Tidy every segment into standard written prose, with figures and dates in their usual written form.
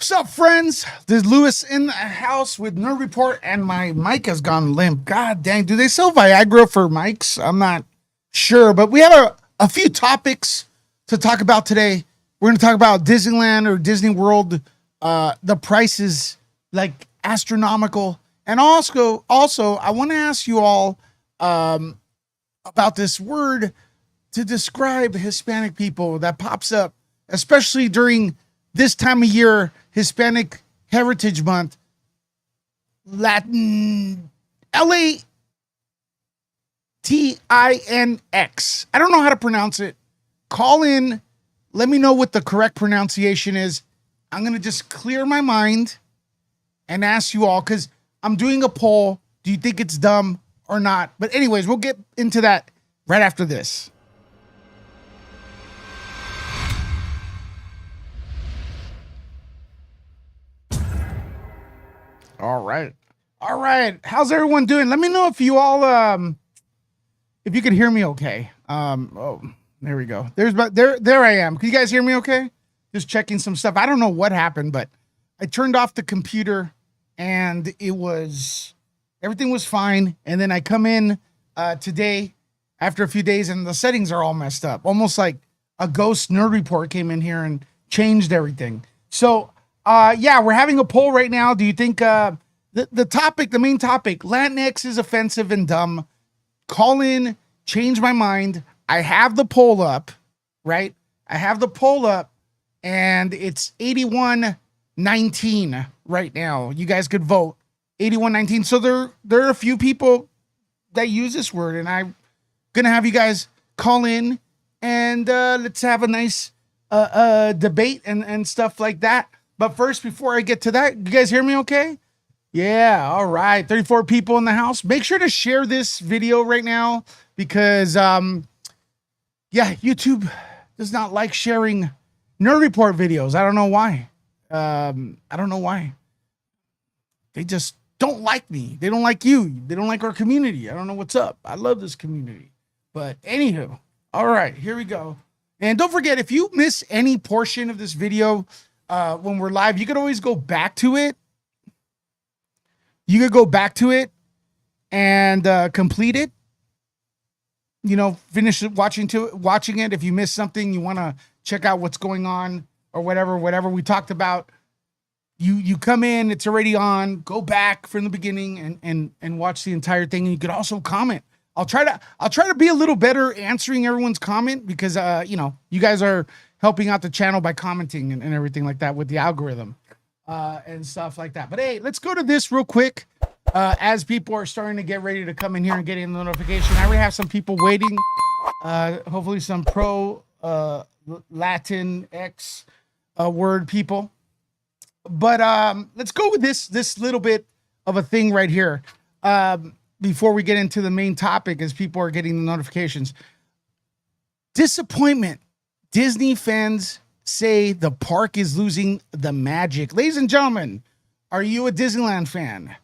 What's up, friends? There's Lewis in the house with Nerd Report, and my mic has gone limp. God dang, do they sell Viagra for mics? I'm not sure, but we have a few topics to talk about today. We're going to talk about Disneyland or Disney World. The price is like astronomical. And also, I want to ask you all about this word to describe Hispanic people that pops up, especially during this time of year, Hispanic Heritage Month, Latin, Latinx. I don't know how to pronounce it. Call in. Let me know what the correct pronunciation is. I'm going to just clear my mind and ask you all, because I'm doing a poll. Do you think it's dumb or not? But anyways, we'll get into that right after this. All right. How's everyone doing? Let me know if you all if you can hear me okay. Oh, there we go. There I am. Can you guys hear me okay? Just checking some stuff. I don't know what happened, but I turned off the computer and everything was fine. And then I come in today after a few days and the settings are all messed up. Almost like a ghost Nerd Report came in here and changed everything. So yeah, we're having a poll right now. Do you think the main topic, Latinx is offensive and dumb? Call in, change my mind. I have the poll up, right? I have the poll up and it's 81-19 right now. You guys could vote 81-19. So there are a few people that use this word, and I'm going to have you guys call in and let's have a nice debate and stuff like that. But first, before I get to that, you guys hear me okay? Yeah, all right. 34 people in the house. Make sure to share this video right now because, yeah, YouTube does not like sharing Nerd Report videos. I don't know why. They just don't like me. They don't like you. They don't like our community. I don't know what's up. I love this community. But anywho, all right, here we go. And don't forget, if you miss any portion of this video, when we're live, you could always go back to it. You could go back to it and complete it. You know, finish watching it. If you missed something, you want to check out what's going on or whatever we talked about. You come in, it's already on. Go back from the beginning and watch the entire thing. And you could also comment. I'll try to be a little better answering everyone's comment because you know, you guys are helping out the channel by commenting and everything like that with the algorithm and stuff like that. But hey, let's go to this real quick as people are starting to get ready to come in here and get in the notification. I already have some people waiting. Hopefully some pro Latinx word people. But let's go with this little bit of a thing right here before we get into the main topic as people are getting the notifications. Disappointment. Disney fans say the park is losing the magic. Ladies and gentlemen, are you a Disneyland fan?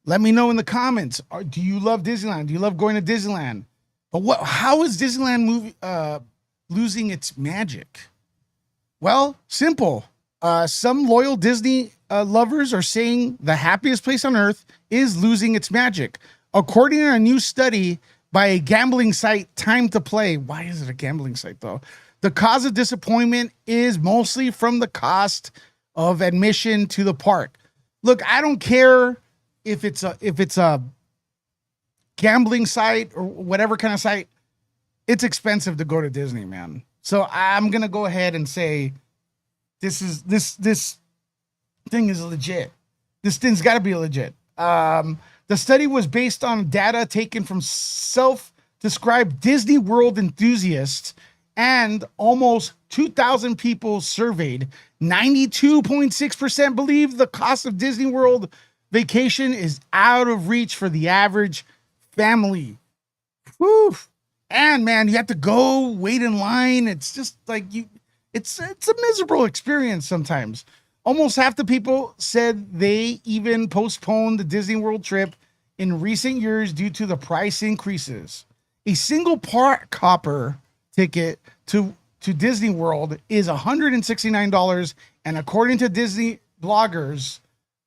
Let me know in the comments. Do you love Disneyland? Do you love going to Disneyland? But how is Disneyland losing its magic? Well, simple. Some loyal Disney lovers are saying the happiest place on earth is losing its magic. According to a new study by a gambling site, Time to Play. Why is it a gambling site though? The cause of disappointment is mostly from the cost of admission to the park. Look, I don't care if it's a gambling site or whatever kind of site. It's expensive to go to Disney, man. So I'm gonna go ahead and say this thing is legit. This thing's got to be legit. The study was based on data taken from self-described Disney World enthusiasts and almost 2,000 people surveyed. 92.6% believe the cost of Disney World vacation is out of reach for the average family. Whew. And man, you have to go wait in line. It's just like it's a miserable experience sometimes. Almost half the people said they even postponed the Disney World trip in recent years due to the price increases. A single park hopper ticket to to Disney World is $169. And according to Disney bloggers,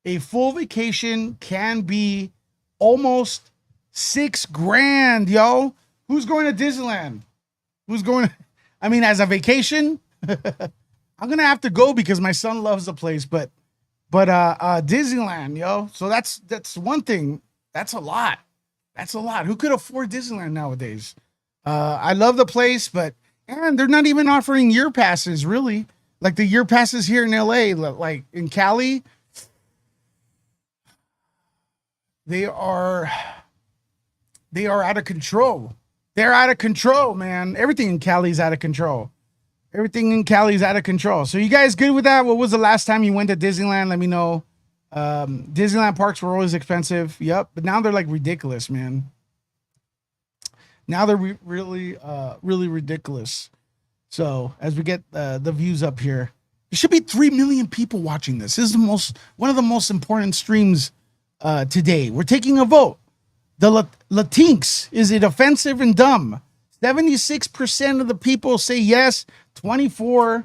a full vacation can be almost $6,000, yo. Who's going to Disneyland? Who's going? I mean, as a vacation, I'm gonna have to go because my son loves the place. But Disneyland, yo. So that's one thing. That's a lot. That's a lot. Who could afford Disneyland nowadays? I love the place, but and they're not even offering year passes, really. Like the year passes here in LA, like in Cali, they are out of control. They're out of control, man. Everything in Cali is out of control. Everything in Cali is out of control. So you guys good with that? What was the last time you went to Disneyland? Let me know. Disneyland parks were always expensive. Yep. But now they're like ridiculous, man. Now they're really ridiculous. So as we get the views up here, there should be 3 million people watching this. This is one of the most important streams today. We're taking a vote. The Latinx, is it offensive and dumb? 76% of the people say yes, 24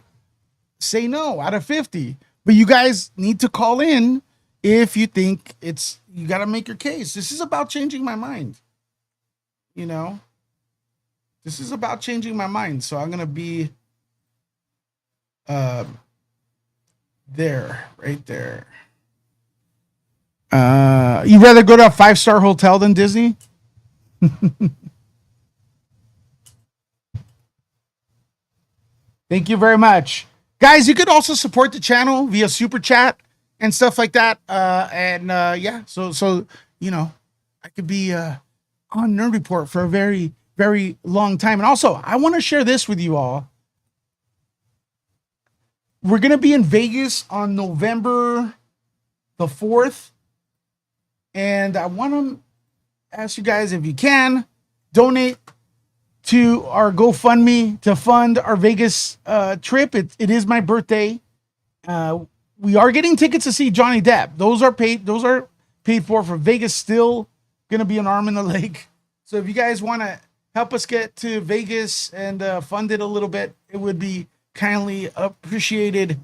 say no out of 50. But you guys need to call in if you think you got to make your case. This is about changing my mind. You know, this is about changing my mind. So I'm going to be there, right there. You rather go to a 5-star hotel than Disney? Thank you very much. Guys, you could also support the channel via super chat and stuff like that. Yeah, so you know, I could be on Nerd Report for a very, very long time. And also, I want to share this with you all. We're going to be in Vegas on November the 4th. And I want to ask you guys, if you can, donate to our GoFundMe to fund our Vegas trip. It is my birthday. We are getting tickets to see Johnny Depp. Those are paid for Vegas. Still gonna be an arm and a leg. So if you guys want to help us get to Vegas and fund it a little bit, it would be kindly appreciated.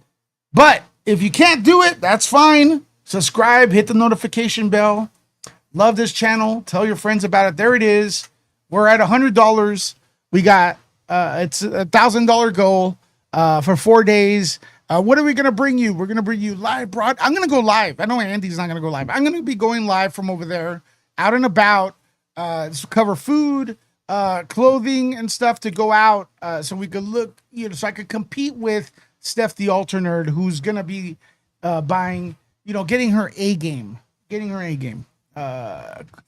But if you can't do it, that's fine. Subscribe, hit the notification bell. Love this channel. Tell your friends about it. There it is. We're at $100. We got it's $1,000 goal for 4 days. What are we gonna bring you? We're gonna bring you live broad. I'm gonna go live. I know Andy's not gonna go live. I'm gonna be going live from over there, out and about. To cover food, clothing, and stuff to go out, so we could look, so I could compete with Steph the Alter Nerd, who's gonna be buying, getting her A game,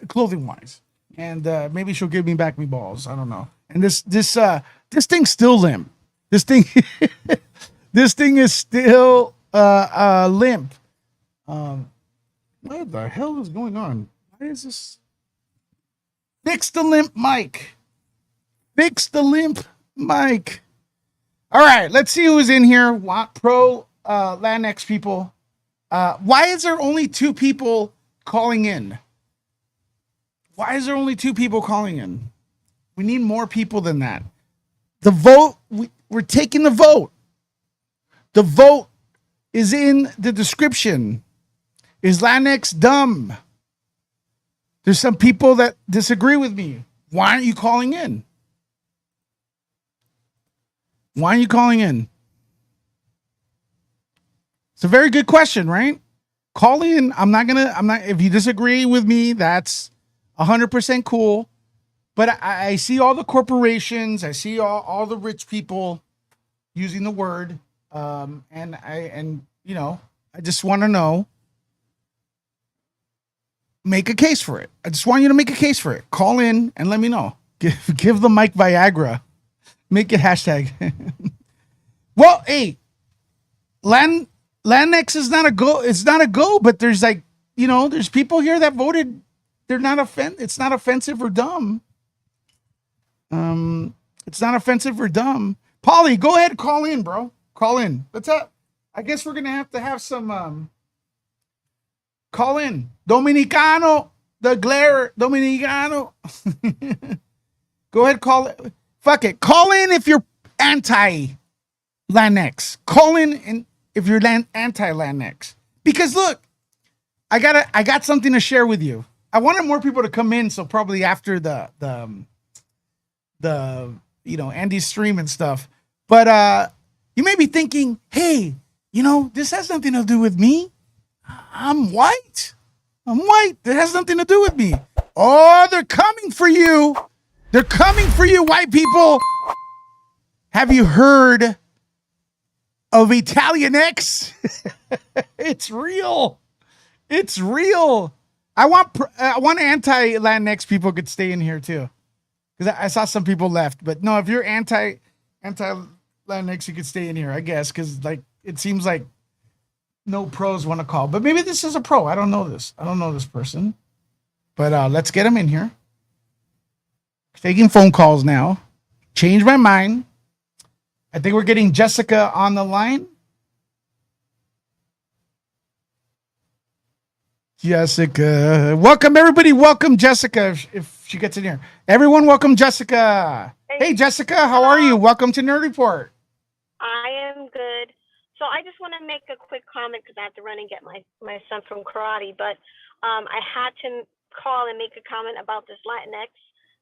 clothing wise. And maybe she'll give me back me balls. I don't know. And this thing's still limp. This thing is still limp. What the hell is going on? Why is this? Fix the limp mic. Fix the limp mic. All right, let's see who's in here. Pro Latinx people. Why is there only 2 people calling in? Why is there only 2 people calling in? We need more people than that. The vote, we're taking the vote. The vote is in the description. Is Latinx dumb? There's some people that disagree with me. Why aren't you calling in? Why aren't you calling in? It's a very good question, right? Call in. If you disagree with me, that's 100% cool. But I see all the corporations. I see all the rich people using the word. And I just want to know. Make a case for it. I just want you to make a case for it. Call in and let me know. Give the mic Viagra. Make it hashtag. Well, hey, Latinx is not a go. It's not a go, but there's there's people here that voted. They're not it's not offensive or dumb. It's not offensive or dumb. Polly, go ahead, call in, bro. Call in. I guess we're gonna have some call in. Dominicano, the glare, Dominicano. Go ahead, call it. Fuck it. Call in if you're anti-Latinx. Call in and if you're anti-Latinx. Because look, I got something to share with you. I wanted more people to come in, so probably after the Andy's stream and stuff. But you may be thinking, hey, this has nothing to do with me. I'm white. That has nothing to do with me. Oh, they're coming for you. They're coming for you, white people. Have you heard of Italian X? It's real. It's real. I want anti-Latinx people could stay in here too. Because I saw some people left. But no, if you're anti-Latinx, you could stay in here, I guess. Because it seems like no pros want to call. But maybe this is a pro. I don't know this. I don't know this person. But let's get him in here. Taking phone calls now. Change my mind. I think we're getting Jessica on the line. Jessica. Welcome, everybody. Welcome, Jessica, if she gets in here. Everyone, welcome, Jessica. Hey, Jessica, how are you? Welcome to Nerd Report. I am good. So I just want to make a quick comment because I have to run and get my son from karate. But I had to call and make a comment about this Latinx.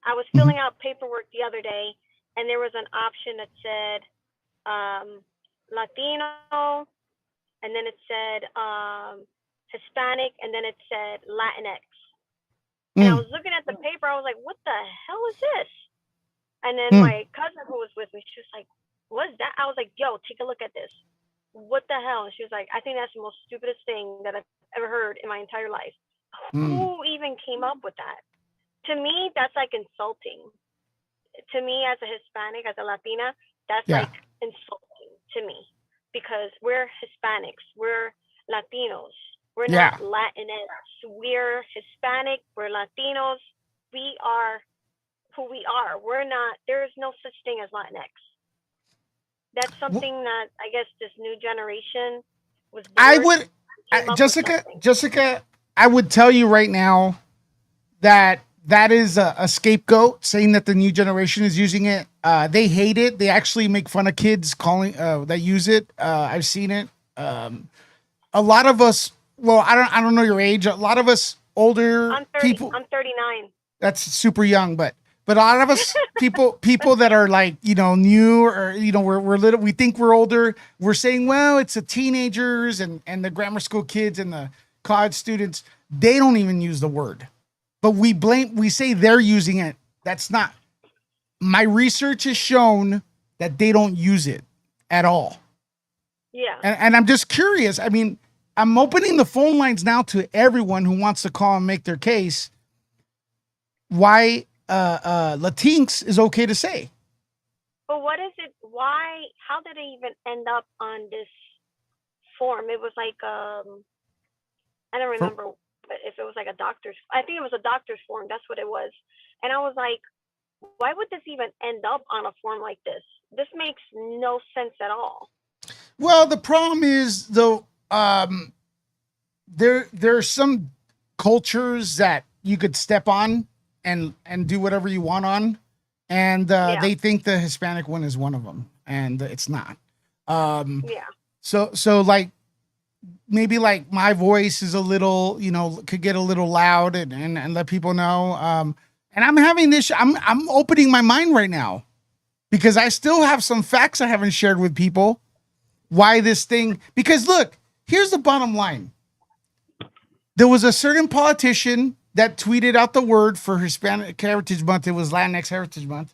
I was filling out paperwork the other day, and there was an option that said Latino, and then it said Hispanic, and then it said Latinx. And I was looking at the paper. I was like, what the hell is this? And then my cousin who was with me, she was like, what's that? I was like, yo, take a look at this. What the hell? And she was like, I think that's the most stupidest thing that I've ever heard in my entire life. Who even came up with that? To me, that's like insulting. To me, as a Hispanic, as a Latina, that's like insulting to me. Because we're Hispanics. We're Latinos. We're not Latinx. We're Hispanic. We're Latinos. We are who we are. We're not, there is no such thing as Latinx. That's something that I guess this new generation was bored, Jessica, I would tell you right now that is a scapegoat, saying that the new generation is using it. They hate it. They actually make fun of kids calling that use it. I've seen it. A lot of us, well, I don't know your age. A lot of us older people. I'm 39. That's super young, but a lot of us people that are like, new or, we're little, we think we're older. We're saying, well, it's the teenagers and the grammar school kids and the college students. They don't even use the word, but we say they're using it. That's not. My research has shown that they don't use it at all. Yeah. And I'm just curious. I mean, I'm opening the phone lines now to everyone who wants to call and make their case. Why Latinx is okay to say. But what is it? Why? How did it even end up on this form? It was like I don't remember if it was like a doctor's. I think it was a doctor's form. That's what it was. And I was like, why would this even end up on a form like this? This makes no sense at all. Well, the problem is though, there's some cultures that you could step on and do whatever you want on, and they think the Hispanic one is one of them, and it's not. So like maybe like my voice is a little, could get a little loud and let people know. And I'm having this. I'm opening my mind right now because I still have some facts I haven't shared with people. Why this thing? Because look, here's the bottom line. There was a certain politician that tweeted out the word for Hispanic Heritage Month. It was Latinx Heritage Month.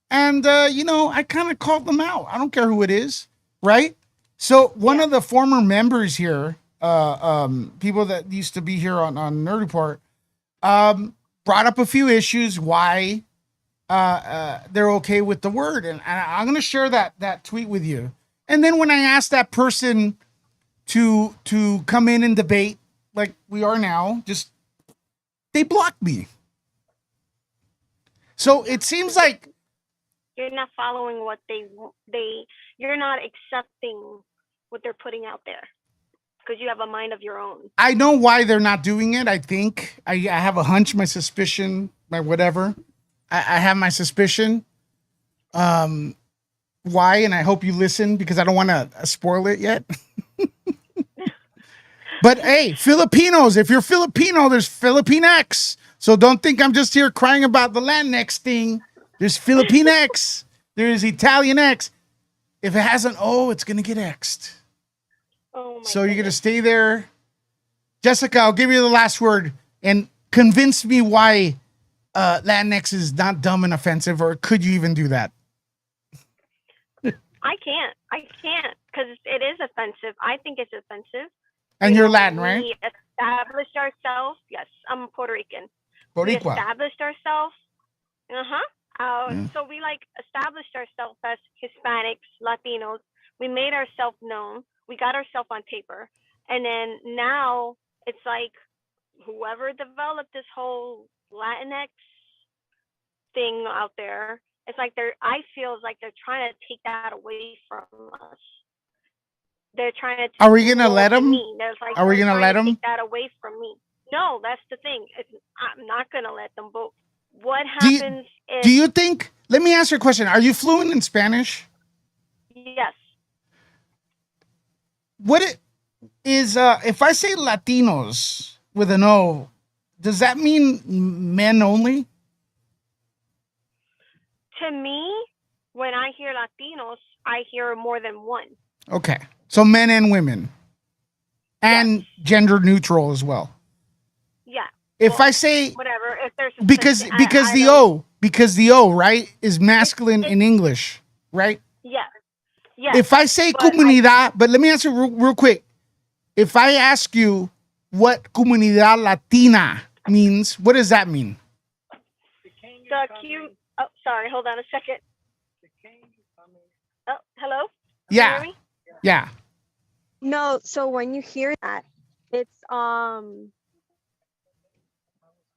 And, I kind of called them out. I don't care who it is, right? So one of the former members here, people that used to be here on Nerd Report, brought up a few issues why they're okay with the word. And I'm going to share that tweet with you. And then when I asked that person to come in and debate like we are now, they blocked me. So it seems like you're not following what you're not accepting what they're putting out there because you have a mind of your own. I know why they're not doing it. I think I have a hunch, my suspicion, my whatever. I have my suspicion. why, and I hope you listen because I don't want to spoil it yet. But hey, Filipinos, if you're Filipino, there's Filipinx. So don't think I'm just here crying about the Latinx thing. There's Filipinx. There's Italian X. If it has an O, it's gonna get X'd. Oh my So you're gonna goodness. stay there. Jessica, I'll give you the last word and convince me why Latinx is not dumb and offensive, or could you even do that? I can't because it is offensive. I think it's offensive. And you're Latin, right? We established ourselves. Yes, I'm Puerto Rican. We Boricua. established ourselves. Yeah. So we like established ourselves as Hispanics, Latinos. We made ourselves known. We got ourselves on paper, and then now it's like whoever developed this whole Latinx thing out there. It's like I feel like they're trying to take that away from us. They're trying to. Are we gonna let them? Like, Are we gonna let them? take that away from me? No, that's the thing. I'm not gonna let them. But what happens if? Do you think? Let me ask you a question. Are you fluent in Spanish? Yes. What it is? If I say Latinos with an O, does that mean men only? To me, when I hear Latinos, I hear more than one. Okay, so men and women, and Yes. gender neutral as well. Yeah. If I say whatever, if there's because the O right is masculine in English, right? Yeah. Yeah. If I say comunidad, but let me answer real quick. If I ask you what comunidad latina means, what does that mean? Oh, sorry. Hold on a second. Oh, hello? Yeah. Can you hear me? Yeah. No, so when you hear that, it's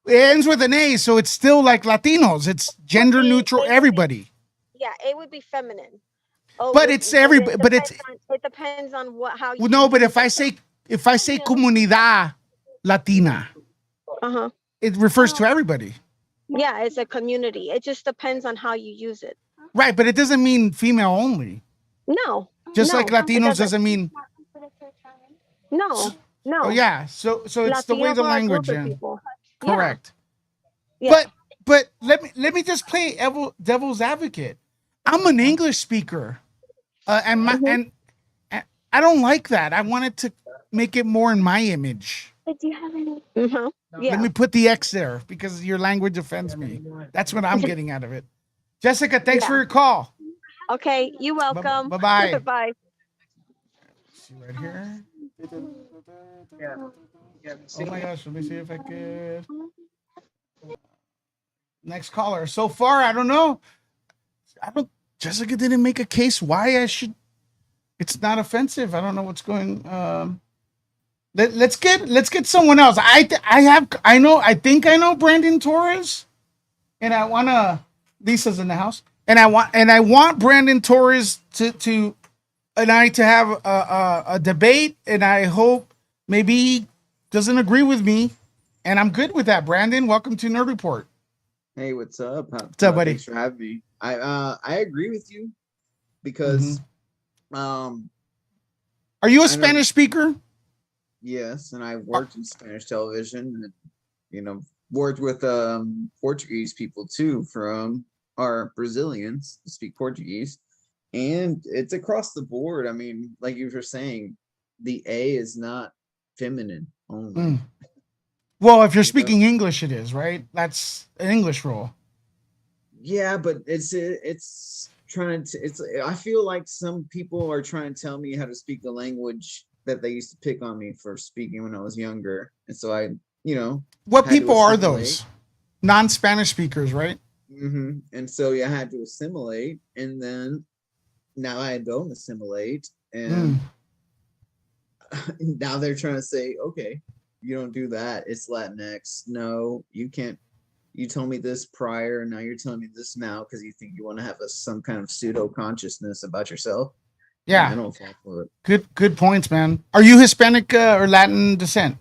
It ends with an A, so it's still like Latinos. It's gender neutral, everybody. yeah, it would be feminine. Oh, But it's everybody. But it depends on how you. no. But if I say comunidad latina, it refers to everybody. Yeah, it's a community. It just depends on how you use it. Right, but it doesn't mean female only. No. Just no, like Latinos doesn't mean. No. No. Oh yeah, so it's Latinos the way the are a language. group of Yeah. people. Correct. Yeah. But let me just play devil's advocate. I'm an English speaker, and I don't like that. I wanted to make it more in my image. But do you have any? Let me put the X there because your language offends me. That's what I'm getting out of it. Jessica, thanks for your call. Okay, you're welcome. Bye-bye. Bye. See right here. Oh my gosh, let me see if I could. Next caller. So far, I don't know. Jessica didn't make a case why I should. It's not offensive. I don't know what's going. Let's get someone else. I think I know Brandon Torres, and I wanna. Lisa's in the house, and I want Brandon Torres to have a debate, and I hope maybe he doesn't agree with me, and I'm good with that. Brandon, welcome to Nerd Report. Hey, what's up? What's up, buddy? Thanks for having me. I agree with you because are you a Spanish speaker? Yes, and I worked in Spanish television and worked with Portuguese people too from our Brazilians who speak Portuguese, and it's across the board. I mean, like you were saying, the A is not feminine only. Well, if you're speaking English, it is, right? That's an English rule. Yeah, but it's trying to. I feel like some people are trying to tell me how to speak the language that they used to pick on me for speaking when I was younger, and so What people are those? Non-Spanish speakers, right? And so I had to assimilate, and then now I don't assimilate, and now they're trying to say, okay, you don't do that. It's Latinx. No, you can't. You told me this prior, and now you're telling me this now because you think you want to have some kind of pseudo consciousness about yourself. Yeah, I don't fall for it. Good points, man. Are you Hispanic or Latin descent?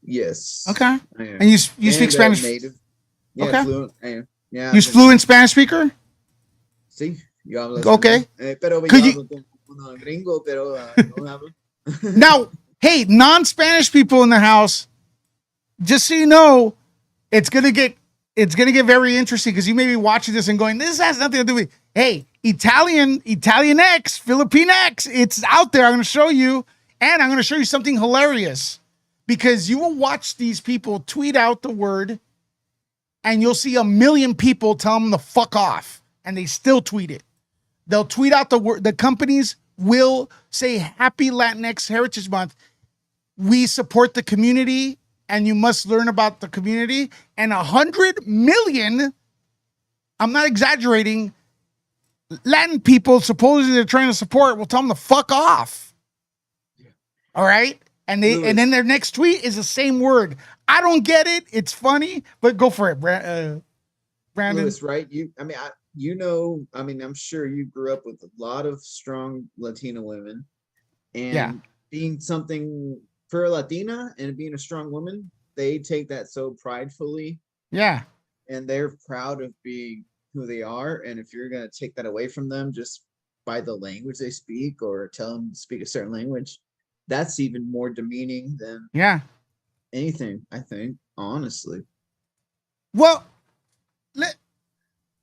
Yes. Okay. And you speak Spanish? Native. Yeah, okay. Fluent. Yeah. You fluent Spanish speaker? See. Yo hablo Okay. español. Pero yo Could you hablo como un gringo, pero no hablo. now? Hey, non-Spanish people in the house, just so you know, it's gonna get very interesting because you may be watching this and going, "This has nothing to do with." Hey, Italian X, Philippine X, it's out there. I'm gonna show you, and I'm gonna show you something hilarious because you will watch these people tweet out the word, and you'll see 1 million people tell them to fuck off, and they still tweet it. They'll tweet out the word. The companies will say "Happy Latinx Heritage Month." We support the community and you must learn about the community. And 100 million, I'm not exaggerating, Latin people supposedly they're trying to support will tell them to fuck off. All right. And then their next tweet is the same word. I don't get it. It's funny, but go for it, Brandon. Lewis, right? I'm sure you grew up with a lot of strong Latina women, and being something for a Latina and being a strong woman, they take that so pridefully. Yeah. And they're proud of being who they are. And if you're going to take that away from them just by the language they speak or tell them to speak a certain language, that's even more demeaning than anything, I think, honestly. Well,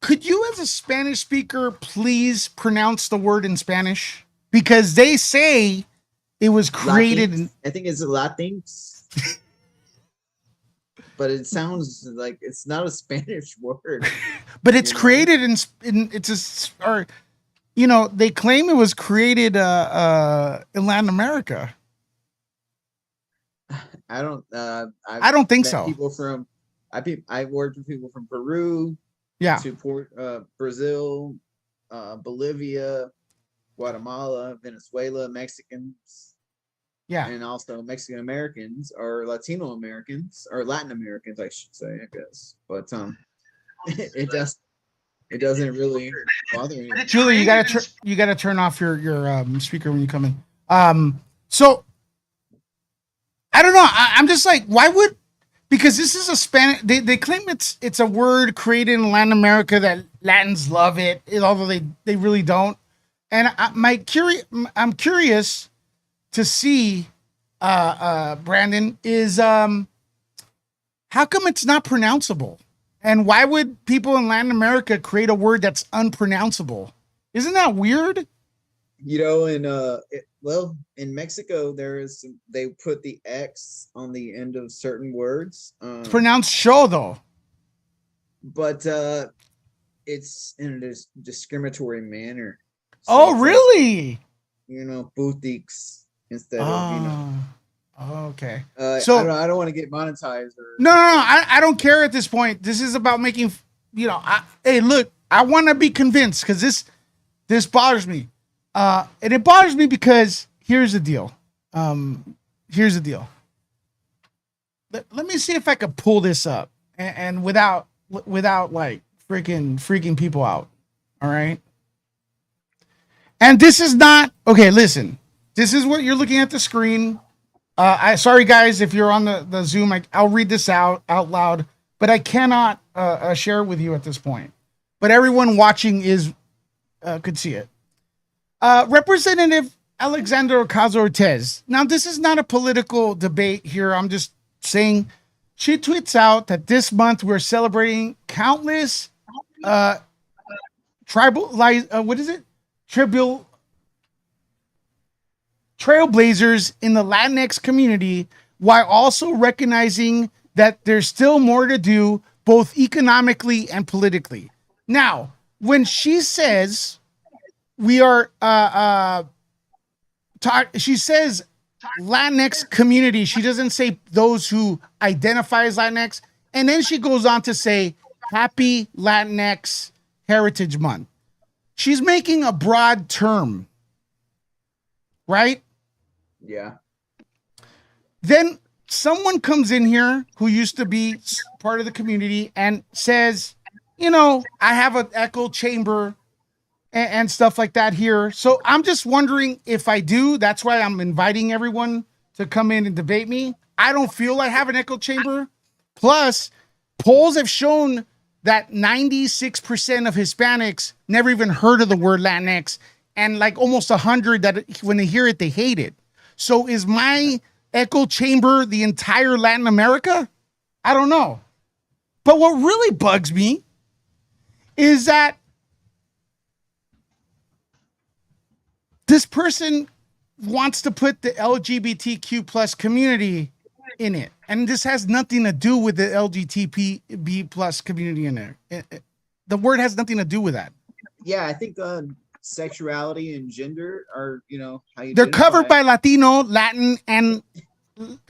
could you as a Spanish speaker please pronounce the word in Spanish? Because they say it was created I think it's Latinx. But it sounds like it's not a Spanish word. But it's created in they claim it was created in Latin America. I don't think so. I worked with people from Peru, to Brazil, Bolivia, Guatemala, Venezuela, Mexicans, and also Mexican Americans or Latino Americans or Latin Americans, I should say, I guess. But it doesn't really bother me. Julie, you gotta turn off your speaker when you come in. So I don't know. I'm just like, why would? Because this is a Spanish. They claim it's a word created in Latin America that Latins love it, although they really don't. And I'm curious to see, Brandon, is how come it's not pronounceable? And why would people in Latin America create a word that's unpronounceable? Isn't that weird? In Mexico, they put the X on the end of certain words. It's pronounced show though. But it's in a discriminatory manner. So really? Boutiques instead of okay. So I don't want to get monetized. No. I don't care at this point. This is about making. Hey, look, I want to be convinced because this bothers me. And it bothers me because here's the deal. Let me see if I could pull this up and without like freaking people out. All right. And this is not okay. Listen, this is what you're looking at the screen. Sorry guys, if you're on the Zoom, I'll read this out loud, but I cannot share it with you at this point. But everyone watching could see it. Representative Alexander Ocasortez. Now, this is not a political debate here. I'm just saying she tweets out that this month we're celebrating countless trailblazers in the Latinx community, while also recognizing that there's still more to do, both economically and politically. Now, when she says we are, she says Latinx community. She doesn't say those who identify as Latinx. And then she goes on to say Happy Latinx Heritage Month. She's making a broad term, right? Yeah. Then someone comes in here who used to be part of the community and says, I have an echo chamber and stuff like that here. So I'm just wondering if I do. That's why I'm inviting everyone to come in and debate me. I don't feel I have an echo chamber. Plus, polls have shown that 96% of Hispanics never even heard of the word Latinx, and like almost 100 that when they hear it, they hate it. So is my echo chamber the entire Latin America? I don't know. But what really bugs me is that this person wants to put the LGBTQ plus community in it. And this has nothing to do with the LGBTB plus community in there. The word has nothing to do with that. Yeah, I think sexuality and gender are, how you They're covered by Latino, Latin, and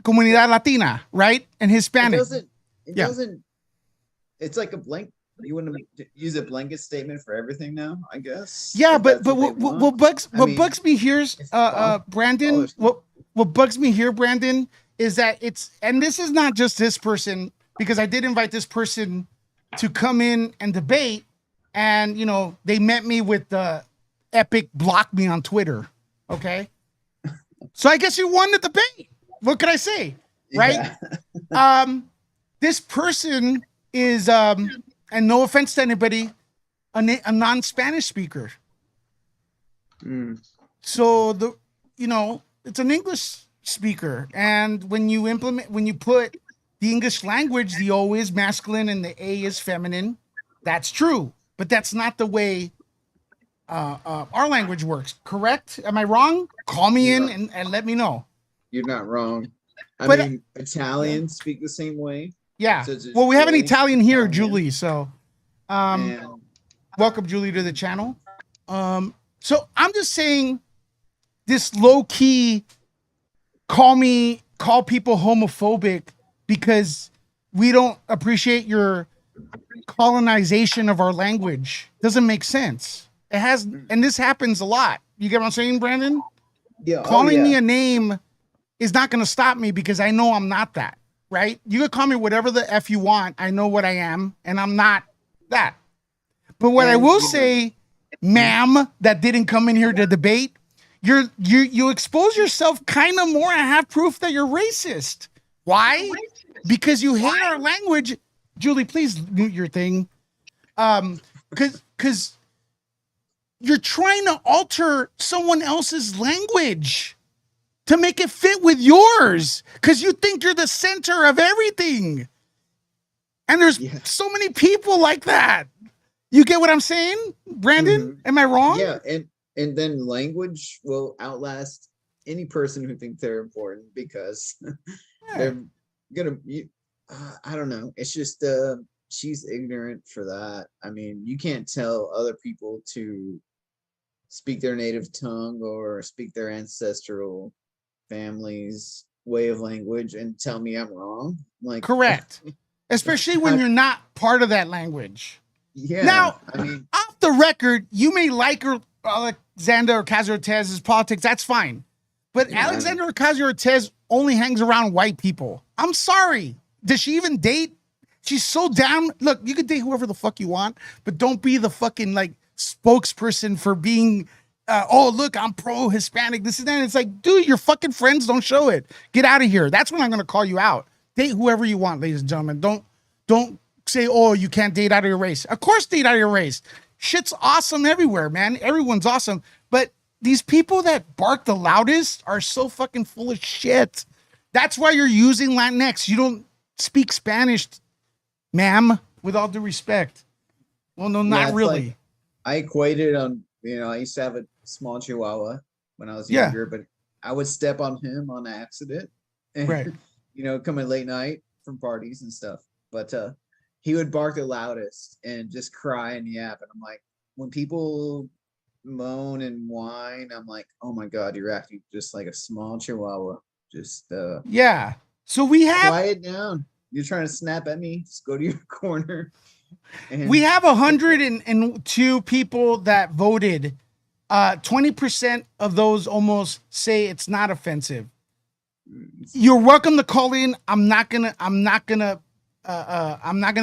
Comunidad Latina, right? And Hispanic. It doesn't, it's like a blank. You want to use a blanket statement for everything now, I guess. Yeah, but what bugs me here is Brandon. What bugs me here, Brandon, is that and this is not just this person, because I did invite this person to come in and debate, and they met me with the epic block me on Twitter. Okay, so I guess you won the debate. What could I say, right? Yeah. This person is and no offense to anybody, a non-Spanish speaker. So it's an English speaker, and when you put the English language, the O is masculine and the A is feminine. That's true, but that's not the way our language works. Correct? Am I wrong? Call me in and let me know. You're not wrong. I mean, Italians speak the same way. Yeah. So well, we have an Italian here, Julie. So, welcome, Julie, to the channel. So I'm just saying, this low key, call people homophobic because we don't appreciate your colonization of our language. Doesn't make sense. It has, and this happens a lot. You get what I'm saying, Brandon? Yeah. Calling me a name is not going to stop me because I know I'm not that. Right? You could call me whatever the F you want. I know what I am, and I'm not that. But what I will say, ma'am, that didn't come in here to debate, you expose yourself kind of more and have proof that you're racist. Why? Because you hate our language. Julie, please mute your thing. Because you're trying to alter someone else's language to make it fit with yours, because you think you're the center of everything. And there's so many people like that. You get what I'm saying, Brandon? Mm-hmm. Am I wrong? Yeah, and then language will outlast any person who thinks they're important, because they're gonna. I don't know. It's just she's ignorant for that. I mean, you can't tell other people to speak their native tongue or speak their ancestral family's way of language and tell me I'm wrong. Like, correct. Especially when you're not part of that language. Yeah. Now, I mean, off the record, you may like Alexander Ocasortez's politics. That's fine. But Alexander Ocasortez only hangs around white people. I'm sorry. Does she even date? She's so down. Look, you can date whoever the fuck you want, but don't be the fucking spokesperson for being look, I'm pro-Hispanic, this and that. It's like, dude, your fucking friends don't show it. Get out of here. That's when I'm going to call you out. Date whoever you want, ladies and gentlemen. Don't say, oh, you can't date out of your race. Of course, date out of your race. Shit's awesome everywhere, man. Everyone's awesome. But these people that bark the loudest are so fucking full of shit. That's why you're using Latinx. You don't speak Spanish, ma'am, with all due respect. Well, no, not really. Like, I equated on, I used to have a small Chihuahua when I was younger, but I would step on him on accident and, come in late night from parties and stuff. But he would bark the loudest and just cry and yap. And I'm like, when people moan and whine, I'm like, oh my God, you're acting just like a small Chihuahua. Just So we have quiet down. You're trying to snap at me. Just go to your corner. We have 102 people that voted. 20% of those almost say it's not offensive. You're welcome to call in. I'm not gonna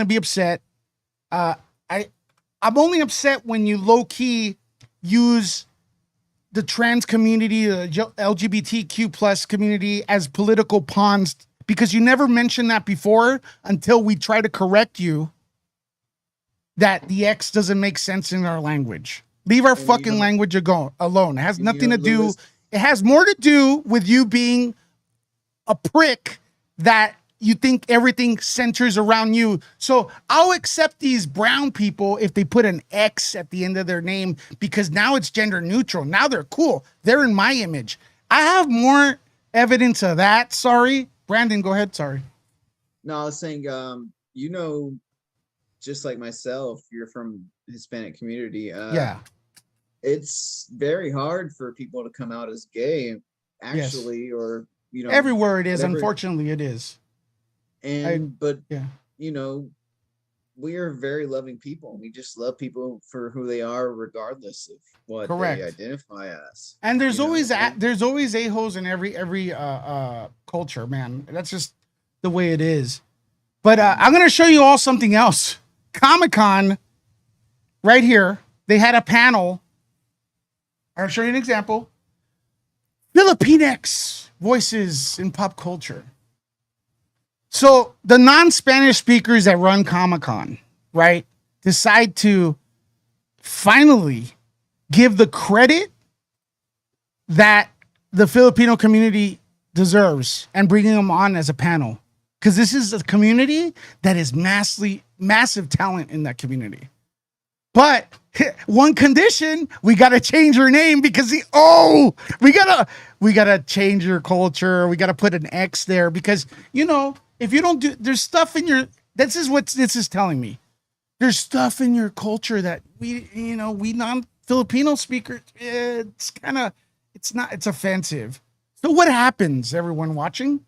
be upset. I'm only upset when you low key use the trans community, the LGBTQ plus community as political pawns, because you never mentioned that before until we try to correct you. that the X doesn't make sense in our language. Leave our And you fucking know- language alone. It has and nothing to do. Lewis, It has more to do with you being a prick that you think everything centers around you. So I'll accept these brown people if they put an X at the end of their name because now it's gender neutral. Now they're cool. They're in my image. I have more evidence of that. Sorry. Brandon, go ahead. Sorry. No, I was saying, you know, just like myself, you're from Hispanic community. Yeah. It's very hard for people to come out as gay, actually, or you know, Everywhere it is. whatever. Unfortunately, it is. But Yeah. you know, we are very loving people. We just love people for who they are, regardless of what Correct. they identify as. And there's you know, always and- there's always a-holes in every culture, man. That's just the way it is. But I'm gonna show you all something else. ComicCon, right here, they had a panel. I'll show you an example. Filipinx voices in pop culture. So the non-Spanish speakers that run Comic-Con, right, decide to finally give the credit that the Filipino community deserves and bringing them on as a panel. Because this is a community that is massive talent in that community. But one condition, we got to change her name because we gotta change your culture. We got to put an X there because, you know, if you don't do, there's stuff in your, this is what this is telling me. There's stuff in your culture that we non-Filipino speakers, it's offensive. So what happens, everyone watching?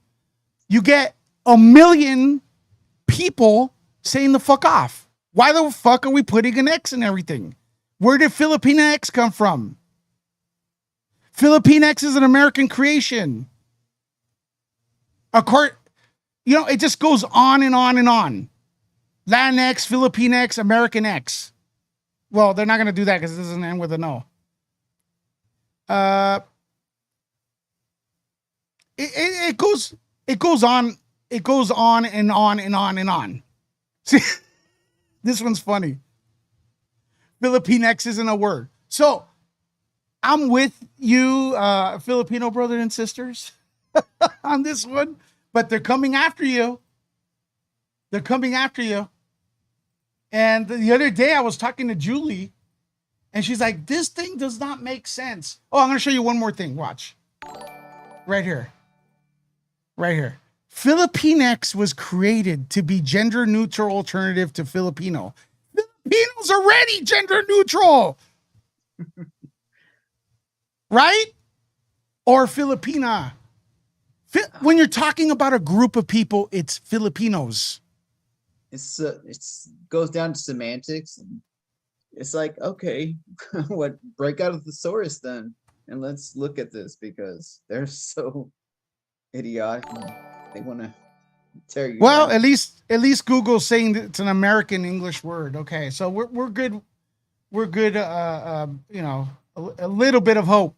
You get 1 million people saying the fuck off. Why the fuck are we putting an X in everything? Where did Filipinx come from? Filipinx is an American creation. It just goes on and on and on. Latinx, Filipinx, American X. Well, they're not going to do that because it doesn't end with a no. It goes on and on and on and on. See, this one's funny. Filipinx isn't a word. So I'm with you, Filipino brothers and sisters, on this one, but they're coming after you. They're coming after you. And the other day I was talking to Julie and she's like, this thing does not make sense. Oh, I'm going to show you one more thing. Watch. Right here. Right here. Filipinx was created to be gender neutral alternative to Filipino. Filipinos are already gender neutral. Right? Or Filipina. When you're talking about a group of people, it's Filipinos. It's goes down to semantics. And it's like, okay, break out of the thesaurus then, and let's look at this because they're so idiotic. And they want to tear you. Well, down. at least Google's saying that it's an American English word. Okay, so we're good. We're good. A little bit of hope.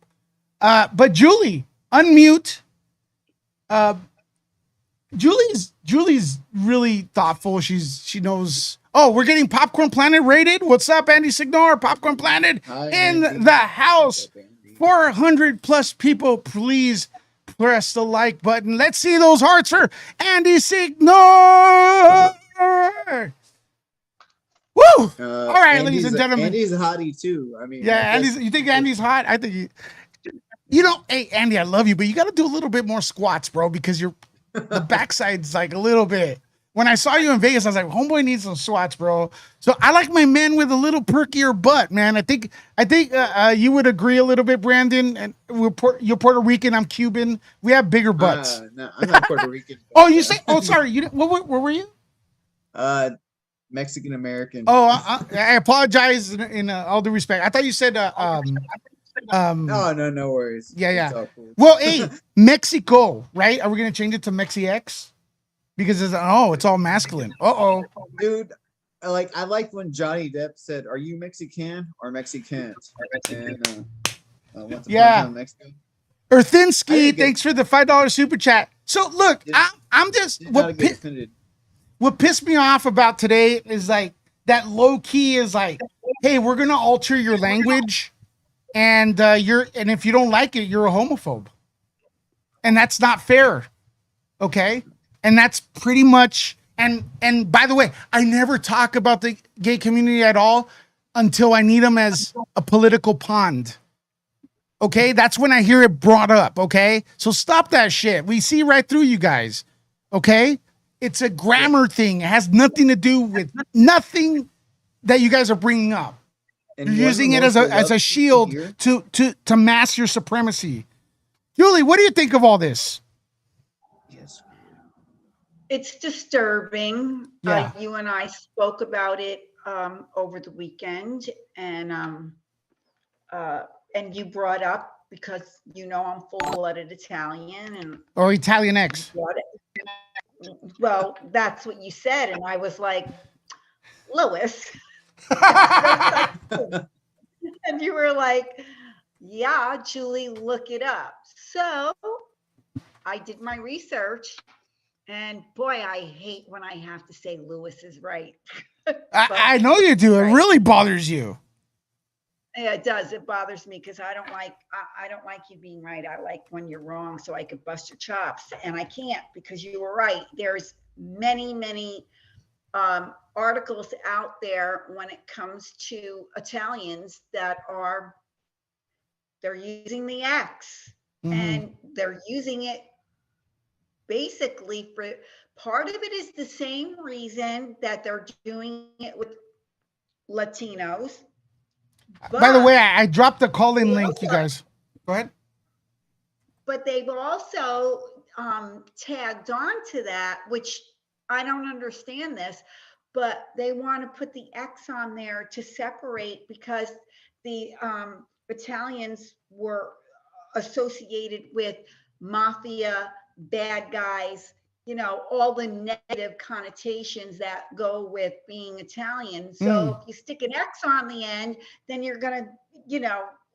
But Julie, unmute. Julie's really thoughtful. She knows. Oh, we're getting Popcorn Planet rated. What's up, Andy Signor? Popcorn Planet in the house. 400 plus people. Please press the like button. Let's see those hearts for Andy Signor. Woo! All right, ladies and gentlemen. Andy's a hottie too. I mean, yeah, you think Andy's hot? I think hey, Andy, I love you, but you got to do a little bit more squats, bro, because the backside's like a little bit. When I saw you in Vegas, I was like, homeboy needs some squats, bro. So I like my men with a little perkier butt, man. I think you would agree a little bit, Brandon. And you're Puerto Rican, I'm Cuban. We have bigger butts. No, I'm not Puerto Rican. Oh, you say? Oh, sorry. You where were you? Mexican American. Oh, I apologize in all due respect. I thought you said No worries. Yeah. It's all cool. Well, hey, Mexico, right? Are we gonna change it to Mexi-X? Because it's all masculine. Dude, I like when Johnny Depp said, "Are you Mexican or Mexican?" And Yeah. Mexico. Erthinsky, thanks for the $5 super chat. So look, I'm just What what pissed me off about today is like that low key is like, hey, we're gonna alter your language, and and if you don't like it, you're a homophobe, and that's not fair. Okay, and that's pretty much. And by the way, I never talk about the gay community at all until I need them as a political pond. Okay, that's when I hear it brought up. Okay, so stop that shit. We see right through you guys. Okay, it's a grammar thing. It has nothing to do with nothing that you guys are bringing up. And You're using it as a shield to mask your supremacy. Julie, what do you think of all this? Yes. It's disturbing. Yeah. You and I spoke about it over the weekend, and you brought up, because I'm full-blooded Italian, and Or Italian X. well, that's what you said, and I was like, Louis, and you were like, yeah, Julie, look it up. So I did my research, and boy, I hate when I have to say Louis is right. I know you do. It really bothers you. Yeah, it does. It bothers me because I don't like you being right. I like when you're wrong, so I could bust your chops, and I can't, because you were right. There's many articles out there when it comes to Italians that they're using the X, and they're using it basically for part of it is the same reason that they're doing it with Latinos. By the way, I dropped the call-in link, you guys. Go ahead. But they've also tagged on to that, which I don't understand this, but they want to put the X on there to separate, because the Italians were associated with mafia, bad guys, all the negative connotations that go with being Italian. So if you stick an X on the end, then you're going to,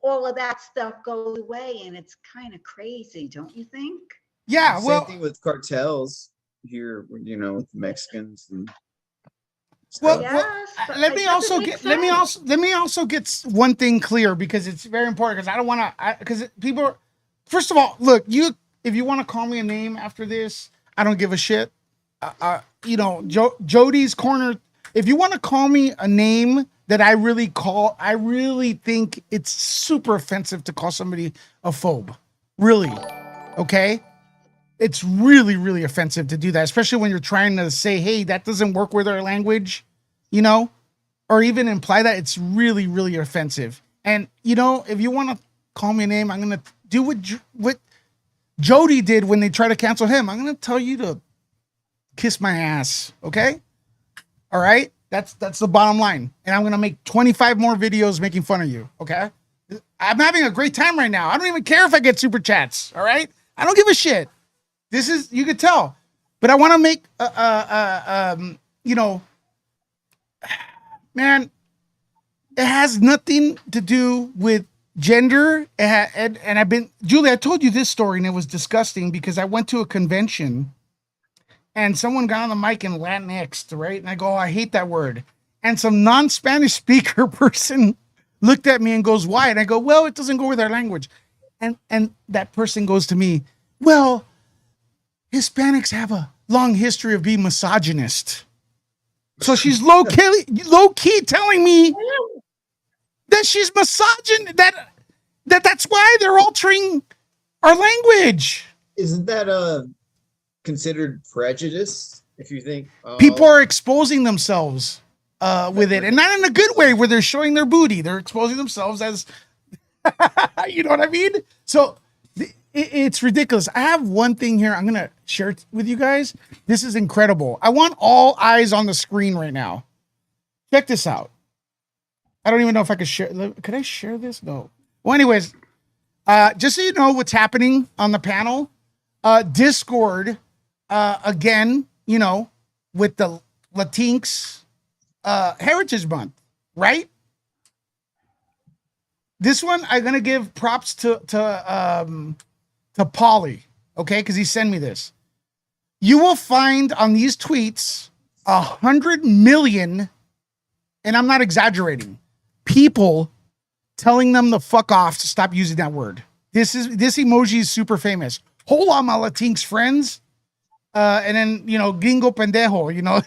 all of that stuff goes away, and it's kind of crazy, don't you think? Yeah, well, same thing with cartels here, with the Mexicans and well, Yes, well, but let it me doesn't also make get let me sense. also get one thing clear, because it's very important, because I don't want to, because people are, first of all, look, if you want to call me a name after this, I don't give a shit. Jody's Corner, if you want to call me a name that I really think it's super offensive to call somebody a phobe. Really. Okay? It's really, really offensive to do that, especially when you're trying to say, hey, that doesn't work with our language, or even imply that. It's really, really offensive. And, if you want to call me a name, I'm going to do what Jody did when they tried to cancel him. I'm going to tell you to kiss my ass. Okay? All right? That's the bottom line. And I'm going to make 25 more videos making fun of you. Okay? I'm having a great time right now. I don't even care if I get super chats. All right? I don't give a shit. This is, you could tell, but I want to make, man, it has nothing to do with gender. And I've been, Julie, I told you this story, and it was disgusting, because I went to a convention and someone got on the mic and Latinx, right? And I go, oh, I hate that word. And some non-Spanish speaker person looked at me and goes, why? And I go, well, it doesn't go with our language. And that person goes to me, well, Hispanics have a long history of being misogynist. So she's low key telling me that she's misogynist, that's why they're altering our language. Isn't that considered prejudice, if you think people are exposing themselves with it, and not in a good way where they're showing their booty. They're exposing themselves as you know what I mean? So it's ridiculous. I have one thing here I'm going to share with you guys. This is incredible. I want all eyes on the screen right now. Check this out. I don't even know if I could share. Could I share this? No. Well, anyways, just so you know what's happening on the panel, Discord, again, with the Latinx Heritage Month, right? This one, I'm going to give props to Polly, okay? Because he sent me this. You will find on these tweets 100 million and I'm not exaggerating, people telling them to fuck off to stop using that word. This emoji is super famous. Hola, my Latinx friends. And then, you know, gringo pendejo, you know.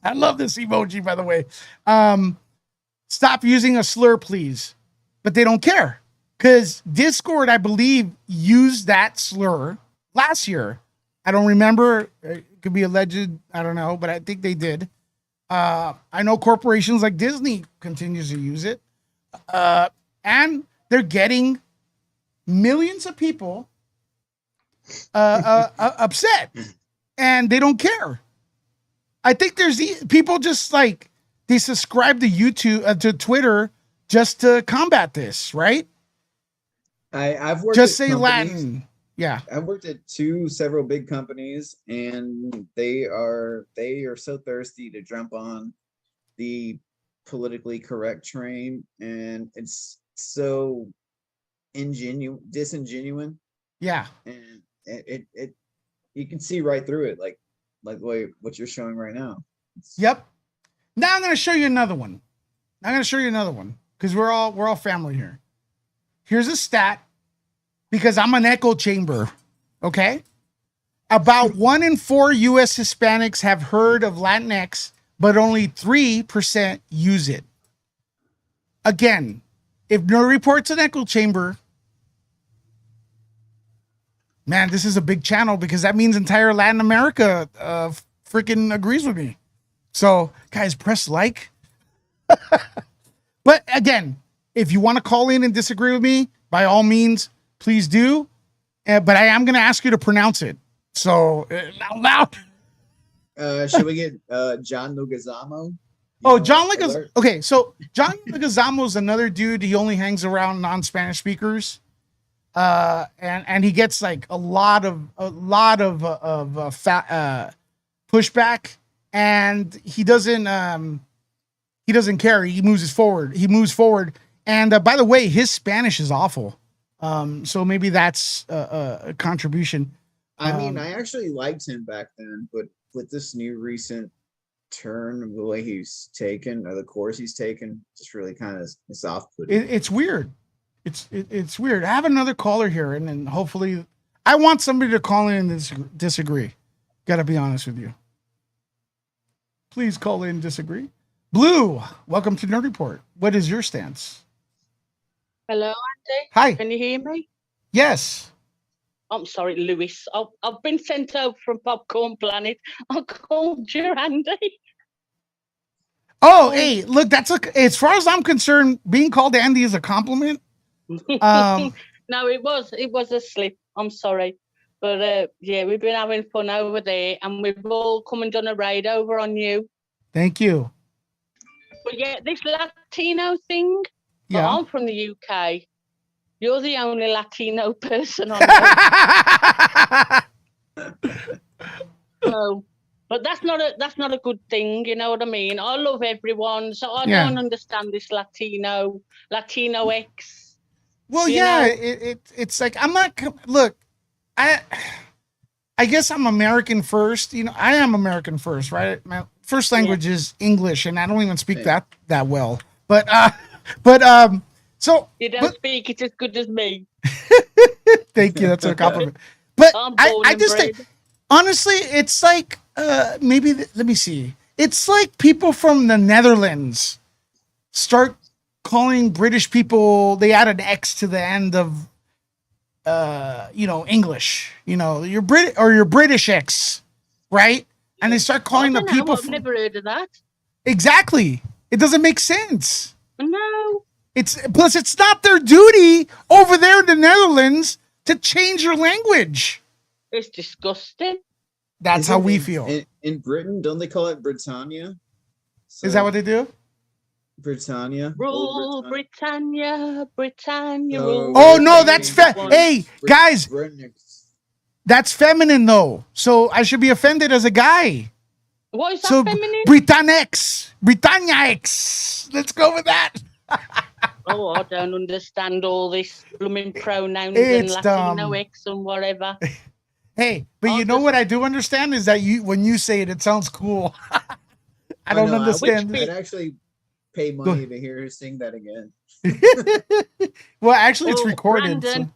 I love this emoji, by the way. Stop using a slur, please. But they don't care. Because Discord, I believe, used that slur last year. I don't remember. It could be alleged. I don't know. But I think they did. I know corporations like Disney continues to use it. And they're getting millions of people upset. And they don't care. I think there's people just like, they subscribe to YouTube, to Twitter, just to combat this, right? I've worked Just at say companies- Latin. Yeah. I've worked at several big companies, and they are so thirsty to jump on the politically correct train, and it's so disingenuous, Yeah. and it you can see right through it, like what you're showing right now. Yep. Now I'm going to show you another one. Because we're all family here. Here's a stat, because I'm an echo chamber. Okay. About 1 in 4 U.S. Hispanics have heard of Latinx, but only 3% use it. Again, if no reports an echo chamber, man, this is a big channel, because that means entire Latin America freaking agrees with me. So, guys, press like. But again, if you want to call in and disagree with me, by all means, please do. But I am going to ask you to pronounce it. So, out loud. Should we get John Legazamo? Oh, John Legazamo. Okay, so John Legazamo is another dude. He only hangs around non-Spanish speakers. And he gets like a lot of pushback, and he doesn't care. He moves forward. And by the way, his Spanish is awful. So maybe that's a contribution. I mean, I actually liked him back then, but with this new recent turn of the way he's taken, or the course he's taken, just really kind of is off-putting. It's weird. It's weird. I have another caller here, and then hopefully, I want somebody to call in and disagree. Got to be honest with you. Please call in and disagree. Blue, welcome to Nerd Report. What is your stance? Hello, Andy. Hi. Can you hear me? Yes. I'm sorry, Lewis. I've been sent over from Popcorn Planet. I called you, Andy. Oh, hey, look, as far as I'm concerned, being called Andy is a compliment. No, it was a slip. I'm sorry. But yeah, we've been having fun over there, and we've all come and done a raid over on you. Thank you. But yeah, this Latino thing, Yeah. I'm from the UK. You're the only Latino person on there. So, but that's not a good thing, you know what I mean? I love everyone, so I don't understand this Latino X. Well, yeah, it's like, I'm not, look, I guess I'm American first. You know, I am American first, right? My first language is English, and I don't even speak that well. But so you don't speak it as good as me. Thank you. That's a compliment. But I just bred. think, honestly, it's like let me see. It's like people from the Netherlands start calling British people. They add an X to the end of English. You know, you're British X, right? And they start calling the people. I've never heard of that. Exactly. It doesn't make sense. No. Plus it's not their duty over there in the Netherlands to change your language. It's disgusting. That's how we feel. In Britain, don't they call it Britannia? Is that what they do? Britannia. Rule Britannia, Britannia. No. Oh no, that's hey guys, Britain. that's feminine though. So I should be offended as a guy. What is that So feminine? Britannia X. Let's go with that. Oh, I don't understand all this blooming pronouns It's and Latino dumb. X and whatever. Hey, but you know what I do understand is that when you say it, it sounds cool. I don't understand. Which It actually pay money to hear her sing that again. Well, actually, it's Oh, recorded. Brandon. So.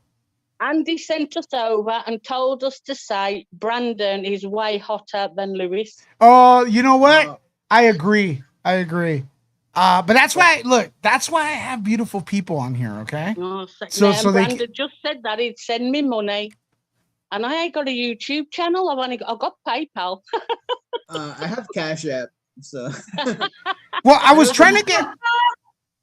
Andy sent us over and told us to say Brandon is way hotter than Lewis. Oh, you know what? I agree. But that's why, look, that's why I have beautiful people on here, okay? Oh, So Brandon just said that he'd send me money. And I ain't got a YouTube channel. I've got PayPal. I have Cash App, so. Well, I was trying to get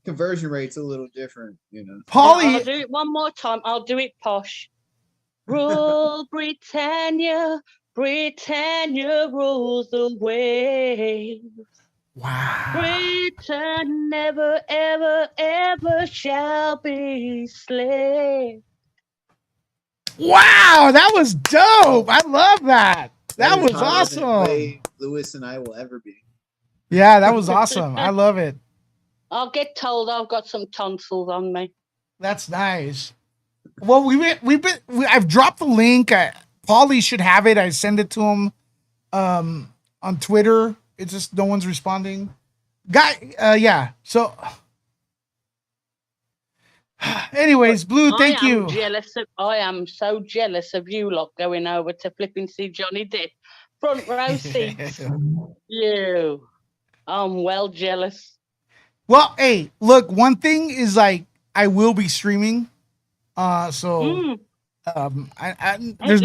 conversion rate's a little different, you know. Polly. I'll do it one more time. I'll do it posh. Rule Britannia, Britannia rules the waves. Wow. Britain never, ever, ever shall be slave. Wow, that was dope. I love that. That was awesome. Lewis and I will ever be. Yeah, that was awesome. I love it. I'll get told I've got some tonsils on me. That's nice. Well, I've dropped the link. Paulie should have it. I send it to him on Twitter. It's just no one's responding. Yeah. So anyways, Blue, thank you. I am so jealous of you lot going over to flipping see Johnny Depp. Front row seats. I'm well jealous. Well, hey, look, one thing is like I will be streaming. There's no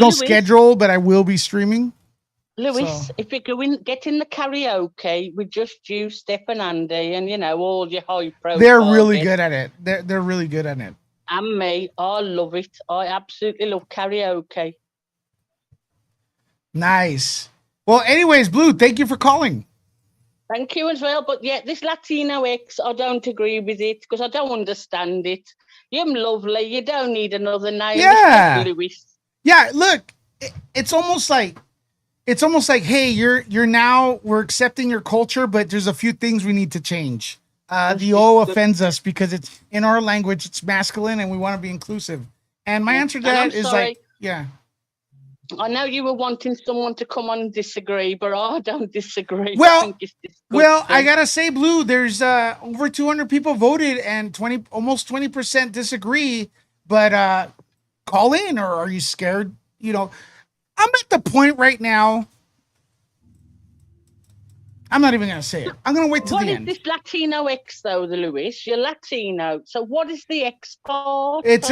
schedule, but I will be streaming. Lewis, if you go in, get in the karaoke with just you, Steph and Andy, and you know all your high profile. They're really good at it. They're really good at it. And me, I love it. I absolutely love karaoke. Nice. Well, anyways, Blue, thank you for calling. Thank you as well. But yeah, this Latino X, I don't agree with it because I don't understand it. You're lovely. You don't need another name. Yeah. Lewis. Yeah. Look, it's almost like, hey, we're accepting your culture, but there's a few things we need to change. The O offends us because it's in our language, it's masculine and we want to be inclusive. And my answer to that is like, yeah. I know you were wanting someone to come on and disagree, but I don't disagree. Well, I gotta say, Blue, there's over 200 people voted and almost 20% disagree. But call in, or are you scared? You know, I'm at the point right now. I'm not even gonna say it. I'm gonna wait till the end. What is this Latino X though, the Lewis? You're Latino, so what is the X part? It's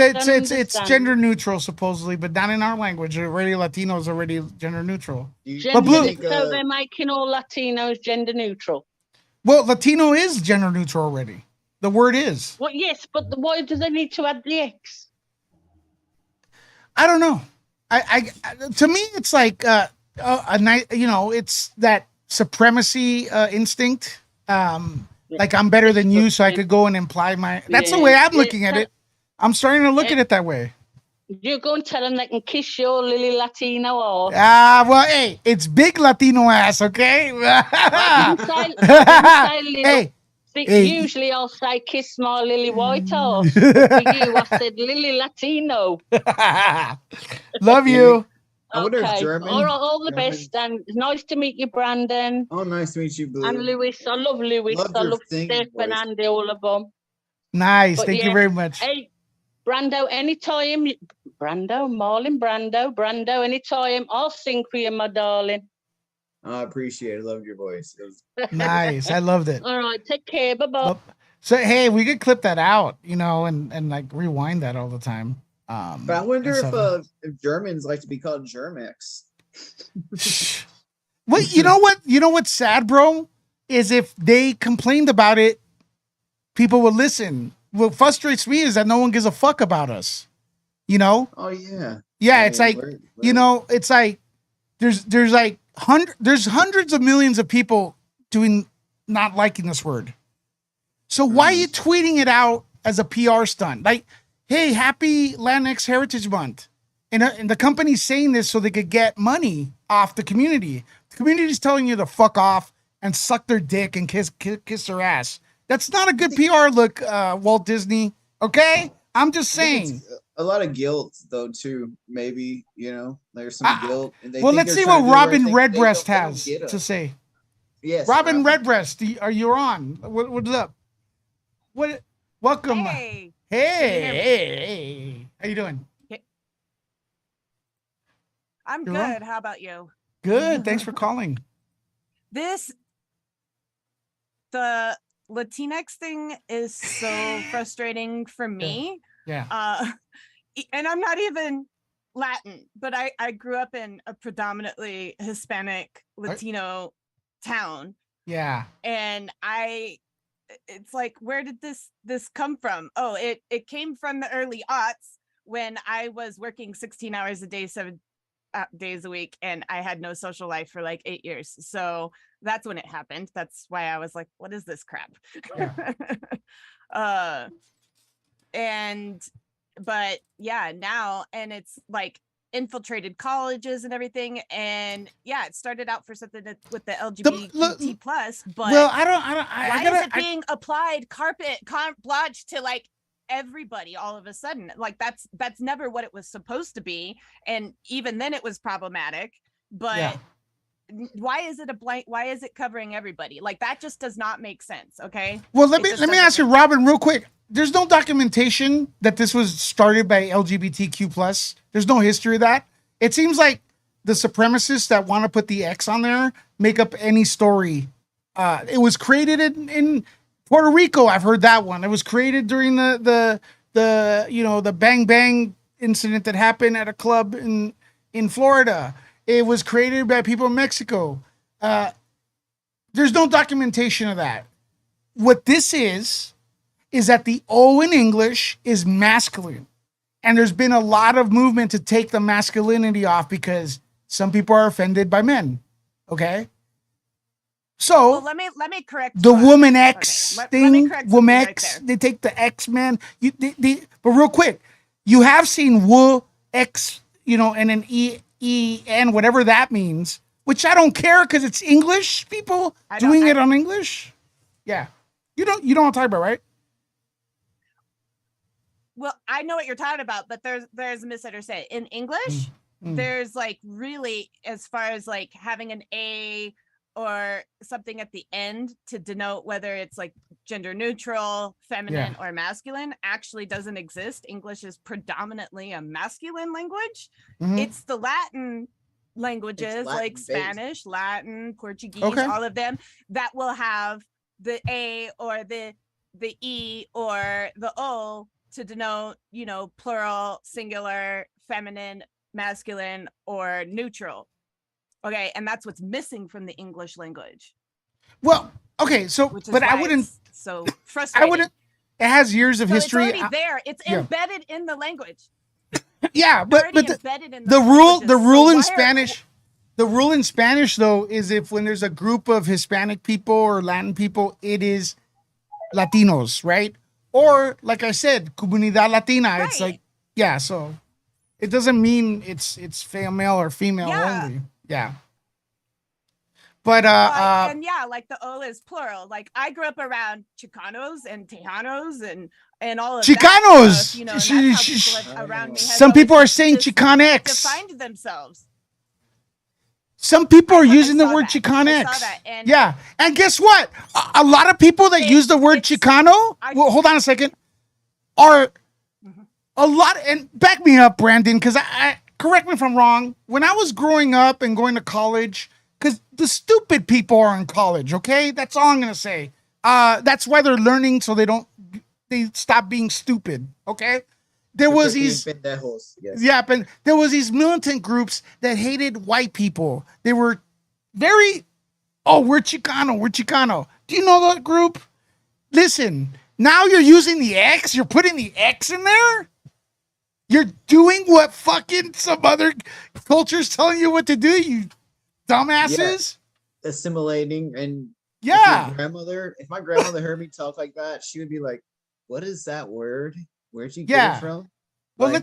gender neutral supposedly, but not in our language. Already Latino is already gender neutral. But Blue, so they're making all Latinos gender neutral. Well, Latino is gender neutral already. The word is. Well, yes, but why do they need to add the X? I don't know. To me, it's like a nice. You know, it's that supremacy instinct. Like I'm better than you, so I could go and imply my. That's the way I'm looking at it. I'm starting to look at it that way. You go and tell them they can kiss your Lily Latino ass. Well, hey, it's big Latino ass, okay? I didn't say little. Hey, usually I'll say kiss my Lily White ass. But for you, I said Lily Latino. Love you. I wonder if German. All the best, and nice to meet you, Brandon. Oh, nice to meet you, Blue. And Lewis. I love Lewis. I love Steph and Andy, all of them. Nice. Thank you very much. Hey, Brando, anytime. Brando, anytime. I'll sing for you, my darling. I appreciate it. Loved your voice. Nice. I loved it. All right. Take care. Bye-bye. So, hey, we could clip that out, you know, and like rewind that all the time. But I wonder if Germans like to be called Germex. Well, you know what? You know what's sad, bro? Is if they complained about it, people would listen. What frustrates me is that no one gives a fuck about us. You know? Oh yeah. Yeah, it's like you know, it's like there's like hundreds of millions of people not liking this word. So why are you tweeting it out as a PR stunt? Like, hey, happy Latinx Heritage Month. And the company's saying this so they could get money off the community. The community's telling you to fuck off and suck their dick and kiss their ass. That's not a good PR look, Walt Disney. Okay? I'm just saying. A lot of guilt, though, too. Maybe, you know, there's some guilt. And well, let's see what Robin Redbreast has to say. Yes. Robin Redbreast, are you on? What's up? What? Welcome. Hey. Hey. How you doing? I'm You're good. wrong. How about you? Good. Thanks for calling. The Latinx thing is so frustrating for me. Yeah. And I'm not even Latin, but I grew up in a predominantly Hispanic Latino town. Yeah. And it's like, where did this come from? Oh, it came from the early aughts when I was working 16 hours a day, 7 days a week, and I had no social life for like 8 years. So that's when it happened. That's why I was like, what is this crap? Yeah. But yeah, now, and it's like infiltrated colleges and everything, and yeah, it started out for something with the LGBT plus, but well, why is it being applied carte blanche to like everybody all of a sudden? Like that's never what it was supposed to be, and even then it was problematic. But Yeah. why is it why is it covering everybody? Like that just does not make sense. Okay, Well, let me ask you, Robin, real quick. There's no documentation that this was started by LGBTQ plus. There's no history of that. It seems like the supremacists that want to put the X on there make up any story. It was created in Puerto Rico. I've heard that one. It was created during the Bang Bang incident that happened at a club in Florida. It was created by people in Mexico. There's no documentation of that. What this is that the O in English is masculine. And there's been a lot of movement to take the masculinity off because some people are offended by men. Okay? So well, let me correct the woman X thing. Let me correct woman right X, there. they take the X man. But real quick, you have seen wo X, and an EN, whatever that means, which I don't care because it's English people doing it on English. Yeah. You don't want to talk about, right? Well, I know what you're talking about, but there's a misunderstanding. In English, there's like really, as far as like having an A or something at the end to denote whether it's like gender neutral, feminine, or masculine, actually doesn't exist. English is predominantly a masculine language. It's the Latin languages like Spanish, Latin, Portuguese, all of them that will have the A or the E or the O to denote, plural, singular, feminine, masculine, or neutral. Okay, and that's what's missing from the English language. Well, okay, so but I wouldn't. So frustrating. I wouldn't. It has years of history. It's already there. It's embedded in the language. Yeah, but the rule in Spanish though is if when there's a group of Hispanic people or Latin people, it is Latinos, right? Or like I said, Comunidad Latina. Right. It's like so it doesn't mean it's male or female only. Yeah. But and like the O is plural. Like I grew up around Chicanos and Tejanos and all of Chicanos. That stuff, and that's how people around me some people are saying Chicanx. Defined themselves. Some people are using the word Chicanx. Yeah, and guess what? A lot of people that use the word Chicano. Well, hold on a second. Are a lot, and back me up, Brandon, because I correct me if I'm wrong. When I was growing up and going to college, because the stupid people are in college, okay? That's all I'm gonna say. That's why they're learning, so they stop being stupid, okay? There was these pendejos, yes. Yeah, but there was these militant groups that hated white people. They were very, we're Chicano. Do you know that group? Listen, now you're using the X, you're putting the X in there. You're doing what fucking some other culture's telling you what to do, you dumbasses. Yeah. Assimilating and if my grandmother heard me talk like that, she would be like, "What is that word? Where'd you get it from?" Well,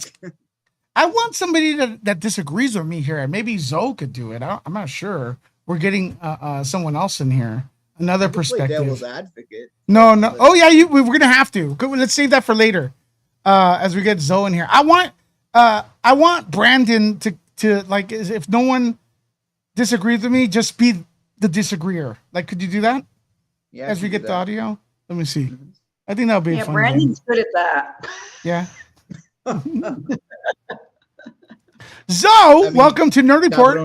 I want somebody that disagrees with me here. Maybe Zoe could do it. I'm not sure. We're getting someone else in here. Another perspective. Devil's advocate. No. Oh yeah, we're gonna have to. Let's save that for later. As we get Zoe in here, I want Brandon to like, if no one disagrees with me, just be the disagreeer. Like, could you do that? Yeah. As we get the audio, let me see. I think that'll be Yeah, fun. Brandon's good at that. Yeah. Zoe, welcome to Nerd Report.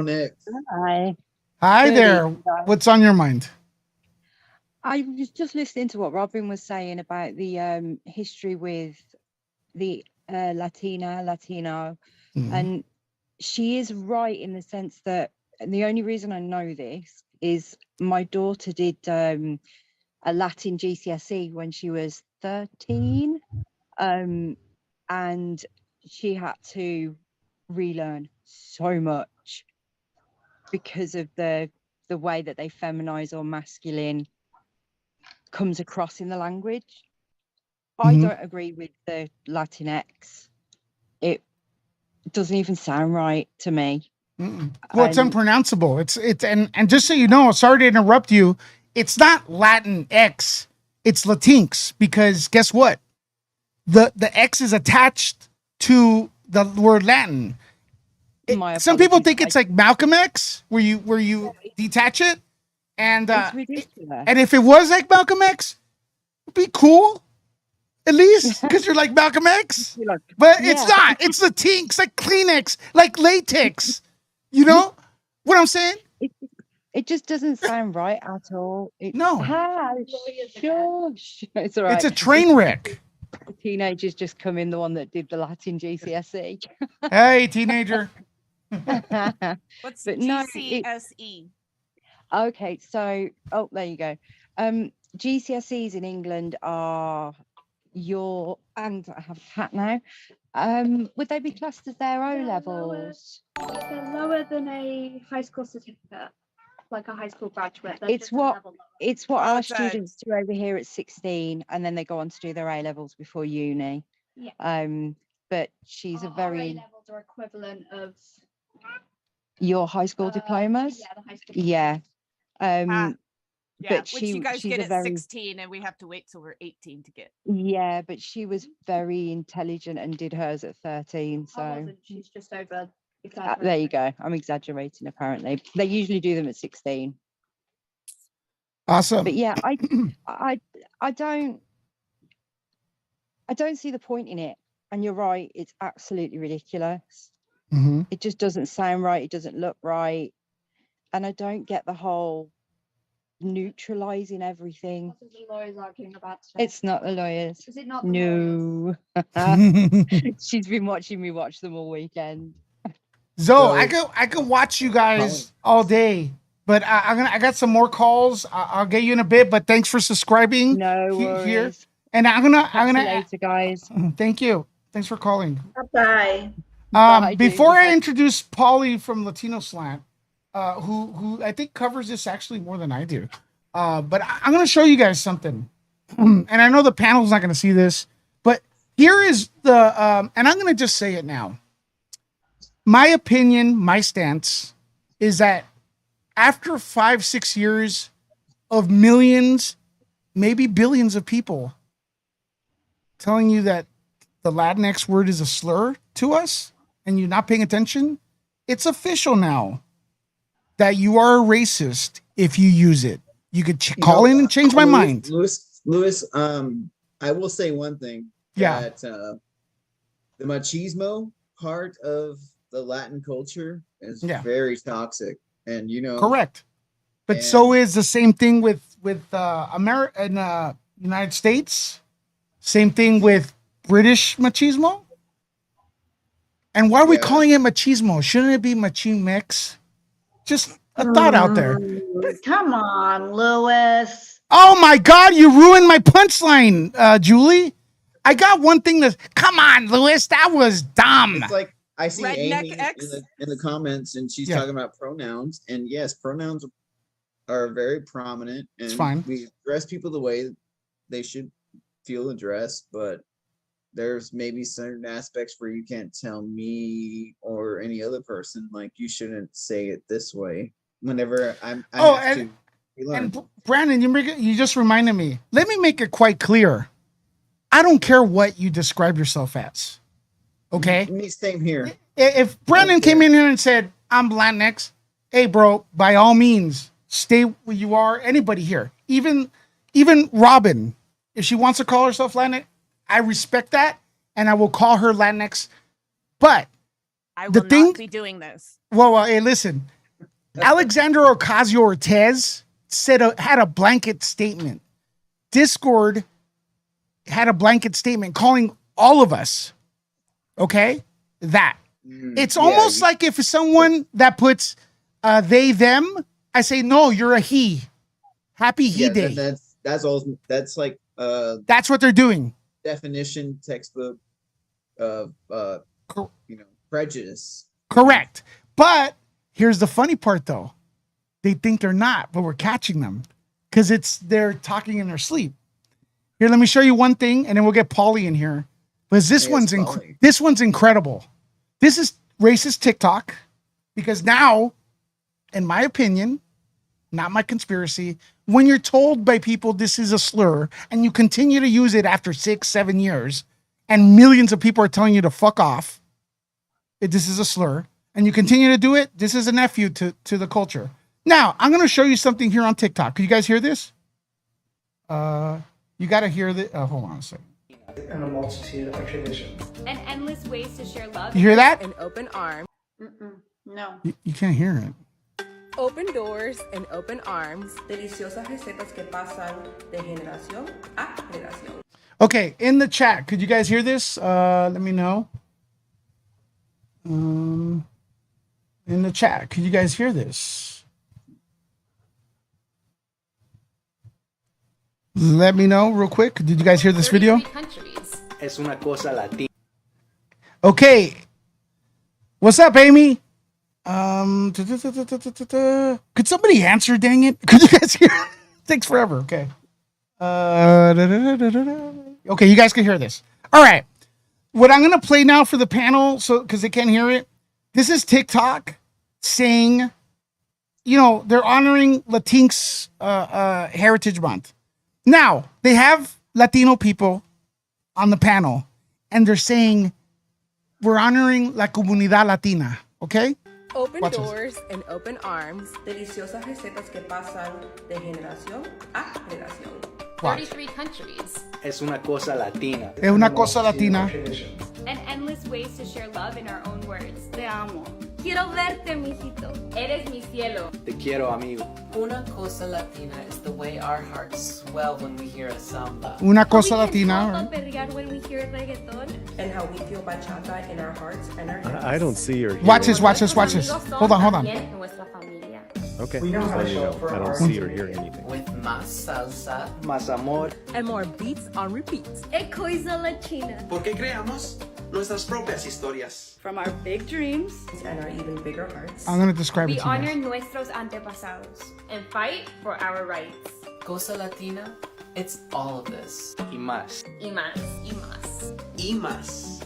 Hi. Hi Good there. evening, guys. What's on your mind? I was just listening to what Robin was saying about the history with the Latino, and she is right in the sense that, and the only reason I know this is my daughter did a Latin GCSE when she was 13, and she had to relearn so much because of the way that they feminize or masculine comes across in the language. I don't agree with the Latinx. It doesn't even sound right to me. Well, it's unpronounceable. It's and just so you know, sorry to interrupt you. It's not Latin X. It's Latinx, because guess what? The X is attached to the word Latin. Some people think it's like Malcolm X, where you detach it, and It's ridiculous. and if it was like Malcolm X, it'd be cool, at least, because you're like Malcolm X. But it's not. It's Latinx, like Kleenex, like latex. You know what I'm saying? It just doesn't sound right at all. No. Shush. It's all right. It's a train wreck. The teenagers just come in, the one that did the Latin GCSE. Hey, teenager. What's But no, GCSE? Okay, so there you go. GCSEs in England are and I have a hat now. Would they be classed as their O levels? They're lower than a high school certificate, like a high school graduate. They're It's just a what level lower. it's what our students do over here at 16, and then they go on to do their A levels before uni. Yeah. But she's a Our very A levels are equivalent of your high school diplomas. Yeah, the high school. Yeah. Yeah, But which you guys she's get a at very 16, and we have to wait till we're 18 to get. yeah, but she was very intelligent and did hers at 13. I So wasn't. She's just over. there you go. I'm exaggerating. Apparently, they usually do them at 16. Awesome. But yeah, I don't see the point in it. And you're right, it's absolutely ridiculous. It just doesn't sound right. It doesn't look right. And I don't get the whole neutralizing everything. What are the lawyers arguing about today? It's not the lawyers. Is it not the lawyers? No. She's been watching me watch them all weekend. Zoe, I could watch you guys all day, but I got some more calls. I'll get you in a bit, but thanks for subscribing. No worries. Here. And I'm gonna later, guys. Thank you. Thanks for calling. Bye. Before I introduce Polly from Latino Slant, who I think covers this actually more than I do, but I'm gonna show you guys something, and I know the panel's not gonna see this, but here is the and I'm gonna just say it now. My opinion, my stance is that after 5-6 years of millions, maybe billions of people telling you that the Latinx word is a slur to us and you're not paying attention, it's official now that you are a racist if you use it. You could call in and change my mind. Louis, I will say one thing. Yeah. That the machismo part of the Latin culture is very toxic. And, you know. Correct. But so is the same thing with America and United States. Same thing with British machismo. And why are we calling it machismo? Shouldn't it be machine-mix? Just a thought out there. Come on, Louis. Oh my God, you ruined my punchline, Julie. I got one thing to come on, Louis. That was dumb. It's like I see Redneck Amy X? in the comments, and she's talking about pronouns. And yes, pronouns are very prominent, and It's fine. we address people the way they should feel addressed, but there's maybe certain aspects where you can't tell me or any other person, like, you shouldn't say it this way whenever and Brandon, you just reminded me. Let me make it quite clear. I don't care what you describe yourself as. Okay? Same here. If Brandon came in here and said, I'm Latinx, hey, bro, by all means, stay where you are. Anybody here. Even Robin. If she wants to call herself Latinx, I respect that, and I will call her Latinx. But I the will thing- not be doing this. well, hey, listen. Alexander Ocasio-Cortez had a blanket statement. Discord had a blanket statement calling all of us, okay, that. It's almost like if someone that puts they, them, I say, no, you're a he. Happy he day. That's all. That's like That's what they're doing. definition textbook of prejudice. Correct. But here's the funny part, though. They think they're not, but we're catching them because they're talking in their sleep. Here, let me show you one thing, and then we'll get Paulie in here. Because this one's incredible. This is racist TikTok, because now, in my opinion, not my conspiracy, when you're told by people this is a slur and you continue to use it after 6-7 years, and millions of people are telling you to fuck off, this is a slur, and you continue to do it, this is a nephew to the culture. Now, I'm going to show you something here on TikTok. Can you guys hear this? You got to hear the. Hold on a second. And a multitude of traditions. And endless ways to share love. You hear that? An open arm. No. You can't hear it. Open doors and open arms. Deliciosas recetas que pasan de generación a generación. Okay, in the chat, could you guys hear this? Let me know. In the chat, could you guys hear this? Let me know real quick. Did you guys hear this video? Es una cosa latina. Okay. What's up, Amy? Could somebody answer, dang it? Could you guys hear? Takes forever. Okay. Okay, you guys can hear this. All right. What I'm going to play now for the panel, so because they can't hear it, this is TikTok saying, they're honoring Latinx Heritage Month. Now, they have Latino people on the panel, and they're saying, we're honoring la comunidad latina, okay? Open Watch doors and open arms. Deliciosas recetas que pasan de generación a generación. Watch. 33 countries. Es una cosa latina. Es una cosa latina. And endless ways to share love in our own words. Te amo. Quiero verte, mijito. Eres mi cielo. Te quiero, amigo. Una cosa latina is the way our hearts swell when we hear a samba. Una cosa latina. When we hear reggaeton. And how we feel bachata in our hearts and our heads. I don't see or hear. Watch this. Hold on. Okay, We know just how let to you show know. for I don't art. see or hear anything. With más salsa. Más amor. And more beats on repeat. Ecoisa Latina. Porque creamos nuestras propias historias. From our big dreams and our even bigger hearts. I'm going to describe it We to you honor guys. nuestros antepasados and fight for our rights. Cosa latina, it's all of this. Y más. Y más. Y más. Y más.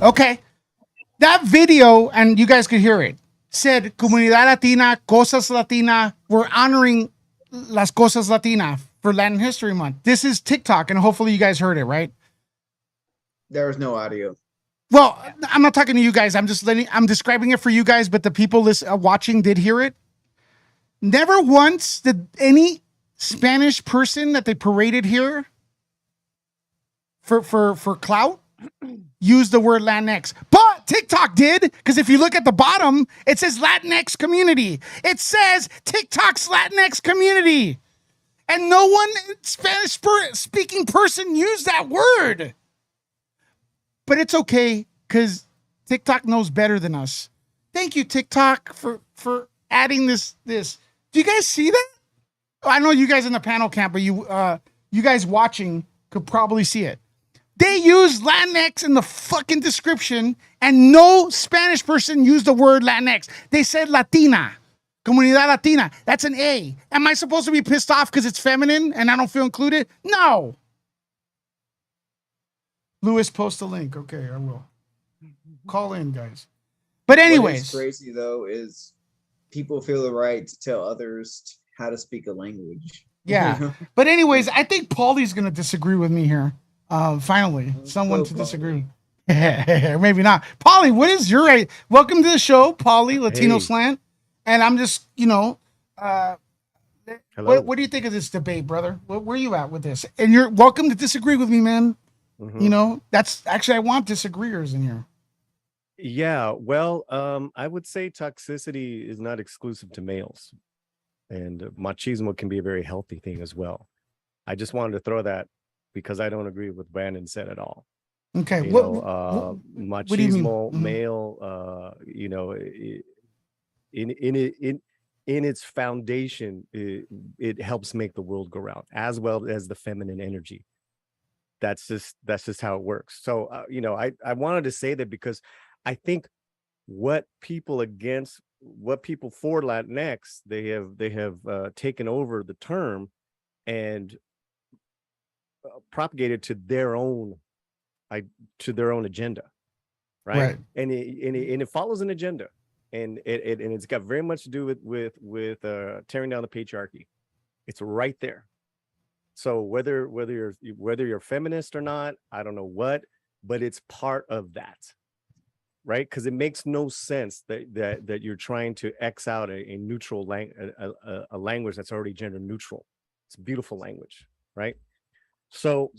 Okay. That video, and you guys could hear it, said Comunidad Latina, Cosas Latina. We're honoring las Cosas Latina for Latin History Month. This is TikTok, and hopefully you guys heard it, right? There was no audio. Well, I'm not talking to you guys. I'm describing it for you guys, but the people watching did hear it. Never once did any Spanish person that they paraded here for clout use the word Latinx. But TikTok did, because if you look at the bottom, it says Latinx community. It says TikTok's Latinx community. And no one Spanish speaking person used that word. But it's okay, because TikTok knows better than us. Thank you, TikTok, for adding this. Do you guys see that? I know you guys in the panel can't, but you guys watching could probably see it. They used Latinx in the fucking description, and no Spanish person used the word Latinx. They said Latina. Comunidad Latina. That's an A. Am I supposed to be pissed off because it's feminine and I don't feel included? No. Lewis, post the link. Okay, I will. Call in, guys. But anyways. What's crazy, though, is people feel the right to tell others how to speak a language. Yeah. But anyways, I think Paulie's going to disagree with me here. Finally, someone to disagree. Maybe not. Paulie, what is your... Welcome to the show, Paulie, Latino Hey. Slant. And I'm just, Hello. What do you think of this debate, brother? Where are you at with this? And you're welcome to disagree with me, man. You know, that's actually, I want disagreeers in here. Yeah, well, I would say toxicity is not exclusive to males, and machismo can be a very healthy thing as well. I just wanted to throw that because I don't agree with what Brandon said at all. Okay, You what know, do you mean? machismo, male, you know, in its foundation, it helps make the world go round, as well as the feminine energy. That's just how it works. So you know, I wanted to say that because I think what people for Latinx, they have taken over the term and propagated to their own agenda, right? And it follows an agenda, and it's got very much to do with tearing down the patriarchy. It's right there. So whether you're feminist or not, I don't know what, but it's part of that, right? Because it makes no sense that you're trying to X out a neutral a language that's already gender neutral. It's a beautiful language, right? So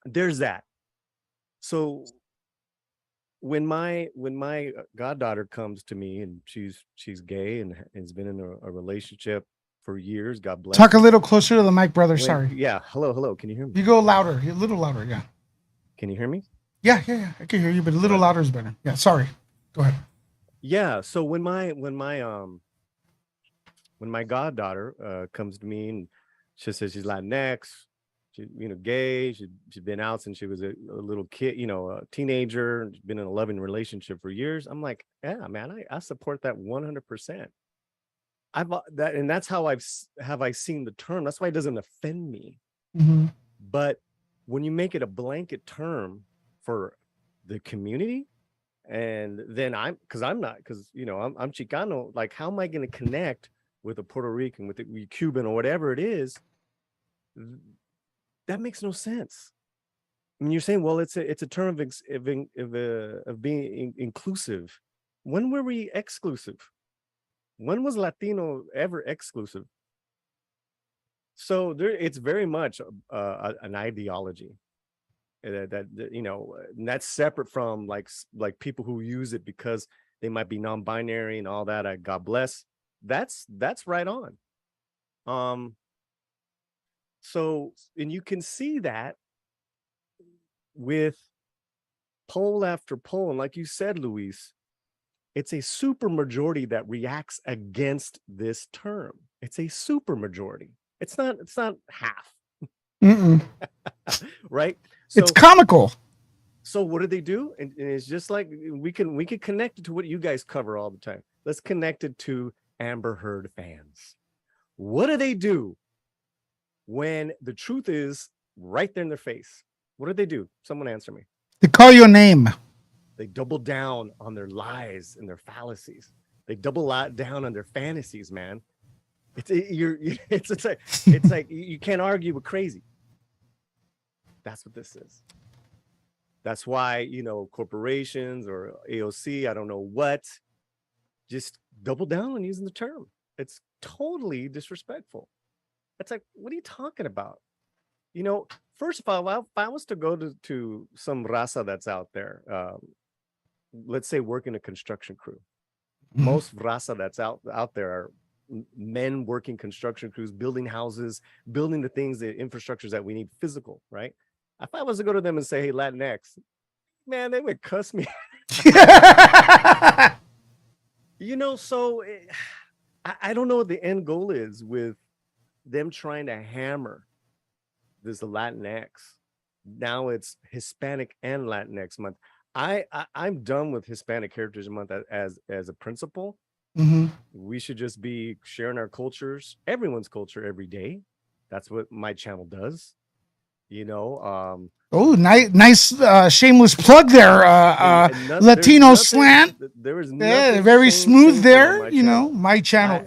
there's that. So when my goddaughter comes to me, and she's gay and has been in a relationship for years, God bless. Talk a little closer to the mic, brother. Sorry. Yeah. Hello. Can you hear me? You go louder, a little louder. Yeah. Can you hear me? Yeah. I can hear you, but a little louder is better. Yeah. Sorry. Go ahead. Yeah. So when my goddaughter comes to me and she says she's Latinx, she, you know, gay, she's been out since she was a little kid, you know, a teenager, and been in a loving relationship for years. I'm like, yeah, man, I support that 100%. And that's how I seen the term. That's why it doesn't offend me. But when you make it a blanket term for the community, and then because you know, I'm Chicano, like, how am I going to connect with a Puerto Rican, with a Cuban, or whatever it is? That makes no sense. I mean, you're saying, well, it's a term of being inclusive. When were we exclusive? When was Latino ever exclusive? So it's very much an ideology that you know, and that's separate from like people who use it because they might be non-binary and all that. God bless. That's right on. So, and you can see that with poll after poll, and like you said, Luis, it's a super majority that reacts against this term. It's a super majority. It's not half. Right? So, it's comical. So what do? And it's just like we can connect it to what you guys cover all the time. Let's connect it to Amber Heard fans. What do when the truth is right there in their face? What do? Someone answer me. They call you a name. They double down on their lies and their fallacies. They double down on their fantasies, man. It's like you can't argue with crazy. That's what this is. That's why, you know, corporations or AOC, I don't know what, just double down on using the term. It's totally disrespectful. It's like, what are you talking about? You know, first of all, if I was to go to some raza that's out there, let's say working a construction crew, most raza that's out there are men working construction crews, building houses, building the things, the infrastructures that we need, physical, right? If I was to go to them and say, hey, Latinx, man, they would cuss me. You know, so I don't know what the end goal is with them trying to hammer this Latinx. Now it's Hispanic and Latinx month. I'm done with Hispanic Heritage Month as a principle. We should just be sharing our cultures, everyone's culture, every day. That's what my channel does. You know, oh, nice shameless plug there. Latino slant. There was very smooth there. You know, my channel.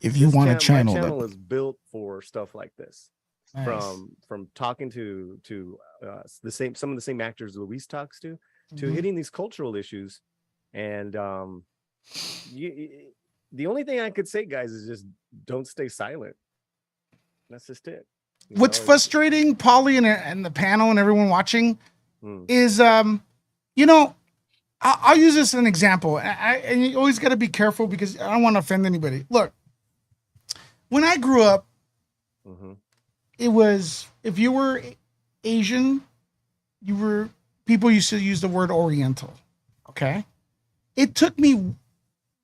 If you want a channel, my channel is built for stuff like this. Nice. From talking to some of the same actors Luis talks to hitting these cultural issues, and the only thing I could say, guys, is just don't stay silent. That's just it. What's frustrating, Paulie, and the panel and everyone watching is, you know, I'll use this as an example. And you always got to be careful because I don't want to offend anybody. Look, when I grew up, it was, if you were Asian, people used to use the word Oriental. Okay. It took me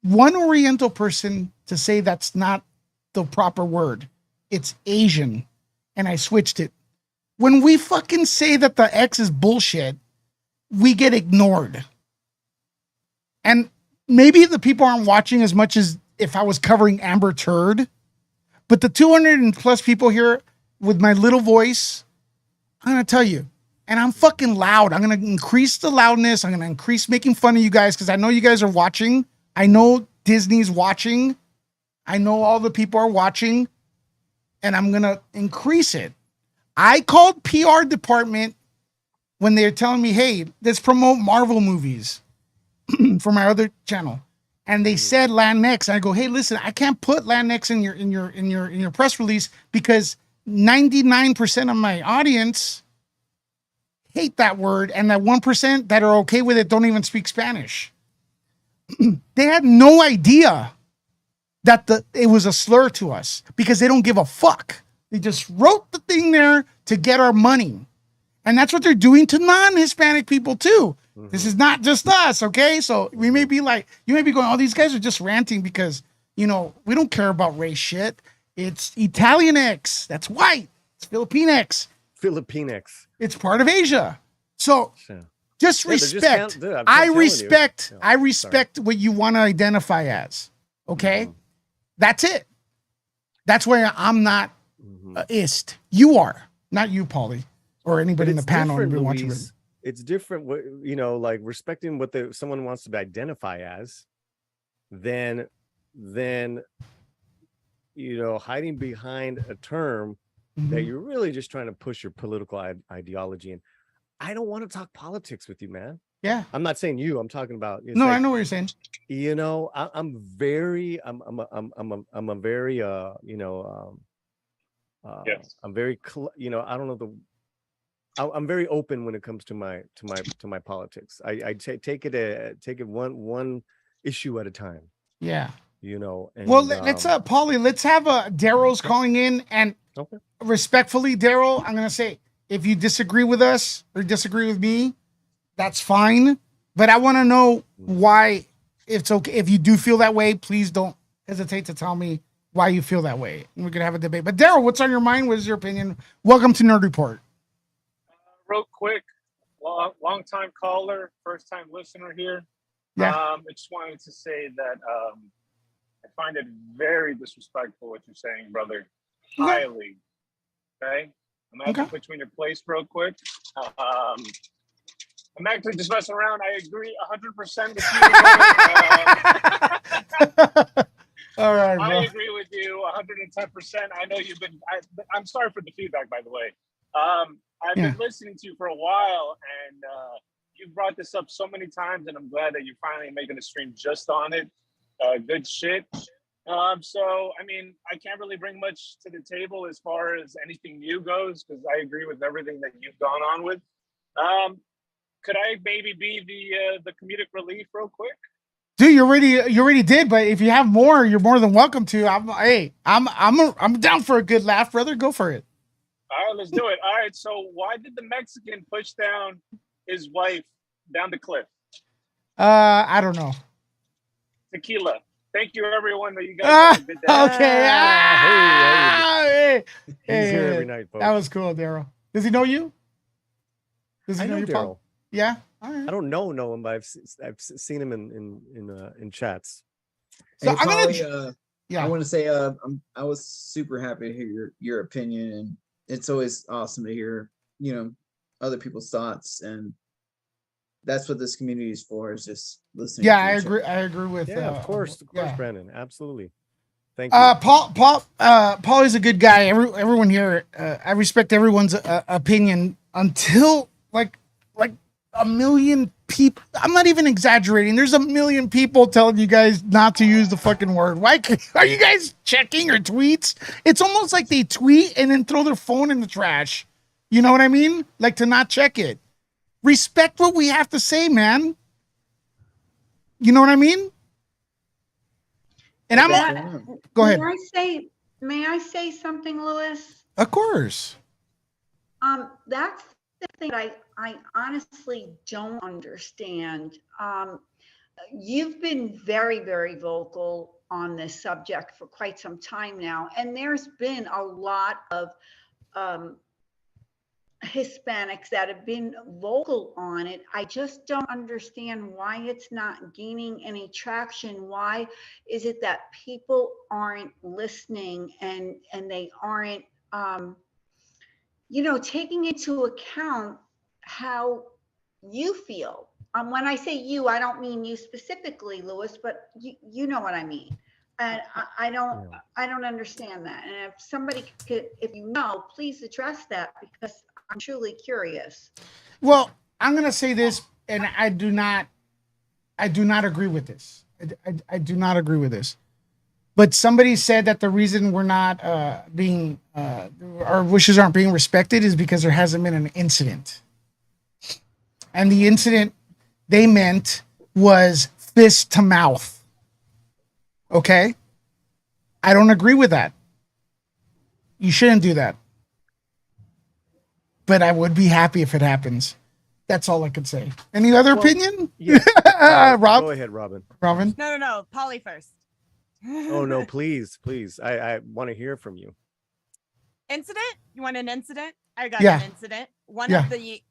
one Oriental person to say that's not the proper word. It's Asian. And I switched it. When we fucking say that the X is bullshit, we get ignored. And maybe the people aren't watching as much as if I was covering Amber Turd, but the 200 and plus people here with my little voice, I'm going to tell you, and I'm fucking loud. I'm going to increase the loudness. I'm going to increase making fun of you guys because I know you guys are watching. I know Disney's watching. I know all the people are watching, and I'm going to increase it. I called PR department when they're telling me, hey, let's promote Marvel movies for my other channel. And they said Latinx. And I go, hey, listen, I can't put Latinx in your press release because 99% of my audience hate that word, and that 1% that are okay with it don't even speak Spanish. They had no idea that it was a slur to us because they don't give a fuck. They just wrote the thing there to get our money. And that's what they're doing to non-Hispanic people too. This is not just us, okay? So we may be like, you may be going, oh, these guys are just ranting because, you know, we don't care about race shit. It's Italian-X. That's white. It's Filipinx. Filipinx. It's part of Asia. So just respect. I respect what you want to identify as. Okay? That's it. That's why I'm not ist. You are. Not you, Paulie, or anybody in the panel. Luis, it's different, you know, like respecting what someone wants to identify as, then you know, hiding behind a term that you're really just trying to push your political ideology in. I don't want to talk politics with you, man. Yeah. I'm not saying you. I'm talking about. No, I know what you're saying. You know, I'm a very, you know, I'm very, you know, I don't know I'm very open when it comes to my politics. I take it one issue at a time. Yeah. You know. And, well, let's Paulie, let's have Daryl's calling in, and respectfully, Daryl, I'm gonna say, if you disagree with us or disagree with me, that's fine. But I want to know why it's okay. If you do feel that way, please don't hesitate to tell me why you feel that way. And we're gonna have a debate. But Daryl, what's on your mind? What is your opinion? Welcome to Nerd Report. Real quick, long time caller, first time listener here. Yeah. I just wanted to say that I find it very disrespectful what you're saying, brother. Highly. Okay. I'm going to have to put you in your place real quick. I'm actually just messing around. I agree 100% with you. All right, I bro. agree with you 110%. I know you've been. I'm sorry for the feedback, by the way. I've been listening to you for a while, and you've brought this up so many times, and I'm glad that you're finally making a stream just on it. Good shit. So, I mean, I can't really bring much to the table as far as anything new goes, because I agree with everything that you've gone on with. Could I maybe be the comedic relief real quick? Dude, you already did, but if you have more, you're more than welcome to. I'm down for a good laugh, brother. Go for it. All right, let's do it. All right, so why did the Mexican push down his wife down the cliff? I don't know. Tequila. Thank you, everyone. That you guys did that. Okay. He's here every night, folks. That was cool, Daryl. Does he know you? Does he I know your Daryl. Yeah. All right. I don't know him, but I've seen him in chats. So I'm gonna. I want to say I was super happy to hear your opinion, and it's always awesome to hear other people's thoughts, and that's what this community is for, is just listening. Yeah, I agree with. Yeah, of course, Brandon, absolutely. Thank you. Paul is a good guy. Everyone here, I respect everyone's opinion until like a million people. I'm not even exaggerating. There's a million people telling you guys not to use the fucking word. Why are you guys checking your tweets? It's almost like they tweet and then throw their phone in the trash. You know what I mean? Like to not check it. Respect what we have to say, man. You know what I mean? And go ahead. May I say something, Louis? Of course. That's the thing that I honestly don't understand. You've been very, very vocal on this subject for quite some time now, and there's been a lot of Hispanics that have been vocal on it. I just don't understand why it's not gaining any traction. Why is it that people aren't listening and they aren't taking into account how you feel? When I say you, I don't mean you specifically, Louis, but you know what I mean. And I don't understand that. And if somebody could, if you know, please address that, because I'm truly curious. Well, I'm going to say this, and I do not agree with this. I do not agree with this. But somebody said that the reason we're not our wishes aren't being respected is because there hasn't been an incident. And the incident they meant was fist to mouth. Okay? I don't agree with that. You shouldn't do that. But I would be happy if it happens. That's all I could say. Any other opinion? Yeah. Rob? Go ahead, Robin. Robin? No. Polly first. Oh, no, please. I want to hear from you. Incident? You want an incident? I got Yeah. an incident. One of the,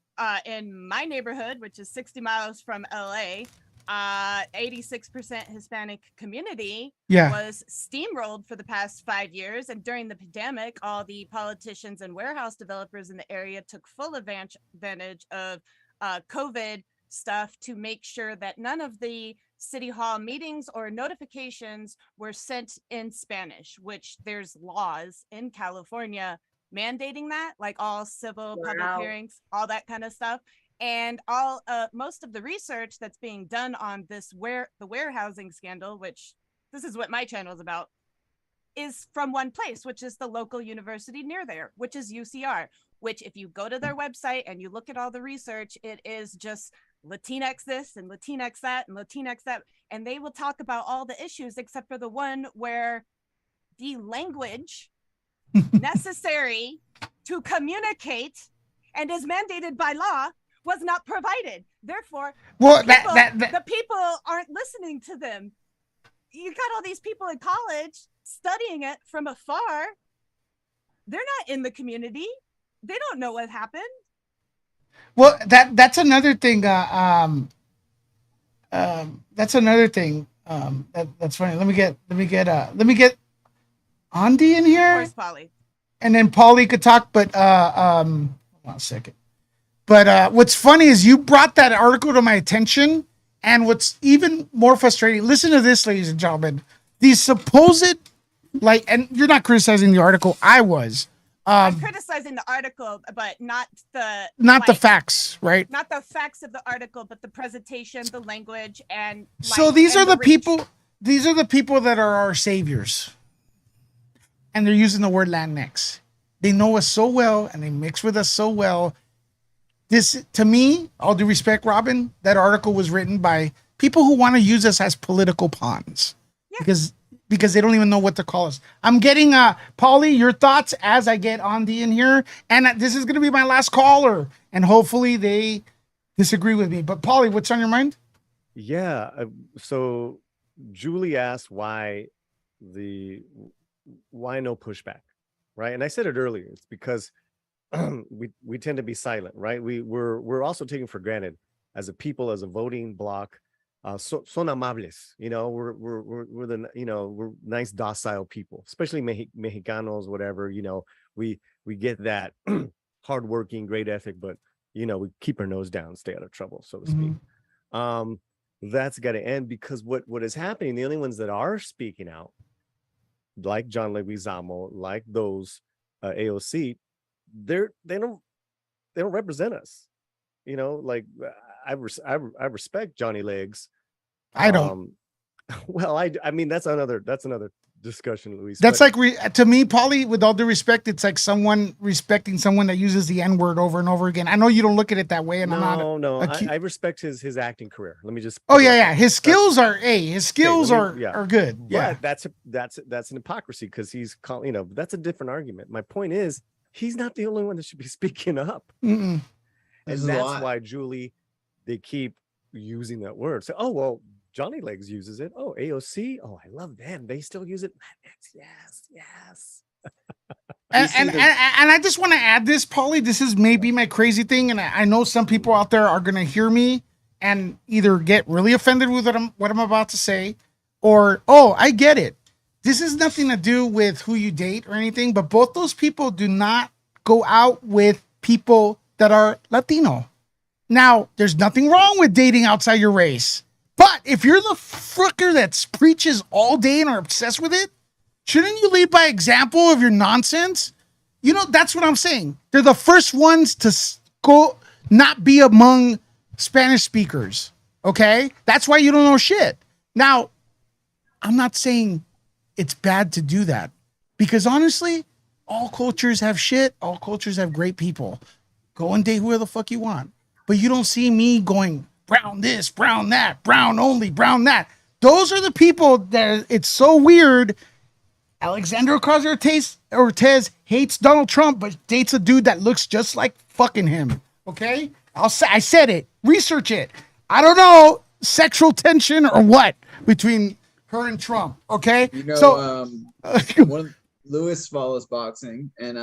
in my neighborhood, which is 60 miles from LA, 86% Hispanic community was steamrolled for the past 5 years. And during the pandemic, all the politicians and warehouse developers in the area took full advantage of COVID stuff to make sure that none of the city hall meetings or notifications were sent in Spanish, which there's laws in California mandating that, like all civil public hearings, all that kind of stuff. And all most of the research that's being done on this the warehousing scandal, which this is what my channel is about, is from one place, which is the local university near there, which is UCR, which if you go to their website and you look at all the research, it is just Latinx this and Latinx that and Latinx that, and they will talk about all the issues except for the one where the language necessary to communicate and is mandated by law was not provided. Therefore, the people aren't listening to them. You got all these people in college studying it from afar. They're not in the community. They don't know what happened. Well, that's another thing. That's another thing. That's funny. Let me get Andy in here. Of course, Polly. And then Polly could talk, but hold on a second. But what's funny is you brought that article to my attention, and what's even more frustrating, listen to this, ladies and gentlemen. These supposed, and you're not criticizing the article, I was. I'm criticizing the article, but not the facts, right? Not the facts of the article, but the presentation, the language, and so these are the people. These are the people that are our saviors, and they're using the word Latinx. They know us so well, and they mix with us so well. This, to me, all due respect, Robin, that article was written by people who want to use us as political pawns, because they don't even know what to call us. I'm getting Polly, your thoughts as I get Andy in here, and this is going to be my last caller, and hopefully they disagree with me. But Polly, what's on your mind? Yeah, so Julie asked why no pushback, right? And I said it earlier. It's because we tend to be silent, right? We're also taken for granted as a people, as a voting bloc. Son amables, we're the, we're nice, docile people, especially Mexicanos, whatever, we get that hardworking, great ethic, but we keep our nose down, stay out of trouble, so to speak. That's got to end, because what is happening, the only ones that are speaking out, like John Legazamo, like those they don't represent us. I respect Johnny Legs. I don't. Well, I mean that's another discussion, Luis. That's like to me, Paulie, with all due respect, it's like someone respecting someone that uses the N-word over and over again. I know you don't look at it that way, and I respect his acting career. Let me just. Oh yeah. His skills are are good. Yeah, but that's an hypocrisy because he's that's a different argument. My point is he's not the only one that should be speaking up, and that's why Julie, they keep using that word. So well. Johnny Legs uses it. Oh, AOC. Oh, I love them. They still use it. Yes. And I just want to add this, Paulie. This is maybe my crazy thing, and I know some people out there are gonna hear me and either get really offended with what I'm about to say, or I get it. This has nothing to do with who you date or anything, but both those people do not go out with people that are Latino. Now, there's nothing wrong with dating outside your race. But if you're the fricker that preaches all day and are obsessed with it, shouldn't you lead by example of your nonsense? That's what I'm saying. They're the first ones to go not be among Spanish speakers. Okay? That's why you don't know shit. Now, I'm not saying it's bad to do that because honestly, all cultures have shit. All cultures have great people. Go and date whoever the fuck you want. But you don't see me going brown this, brown that, brown only, brown that. Those are the people that it's so weird. Alexander Ocasortez hates Donald Trump, but dates a dude that looks just like fucking him. Okay? I said it. Research it. I don't know sexual tension or what between her and Trump. Okay? Lewis follows boxing, and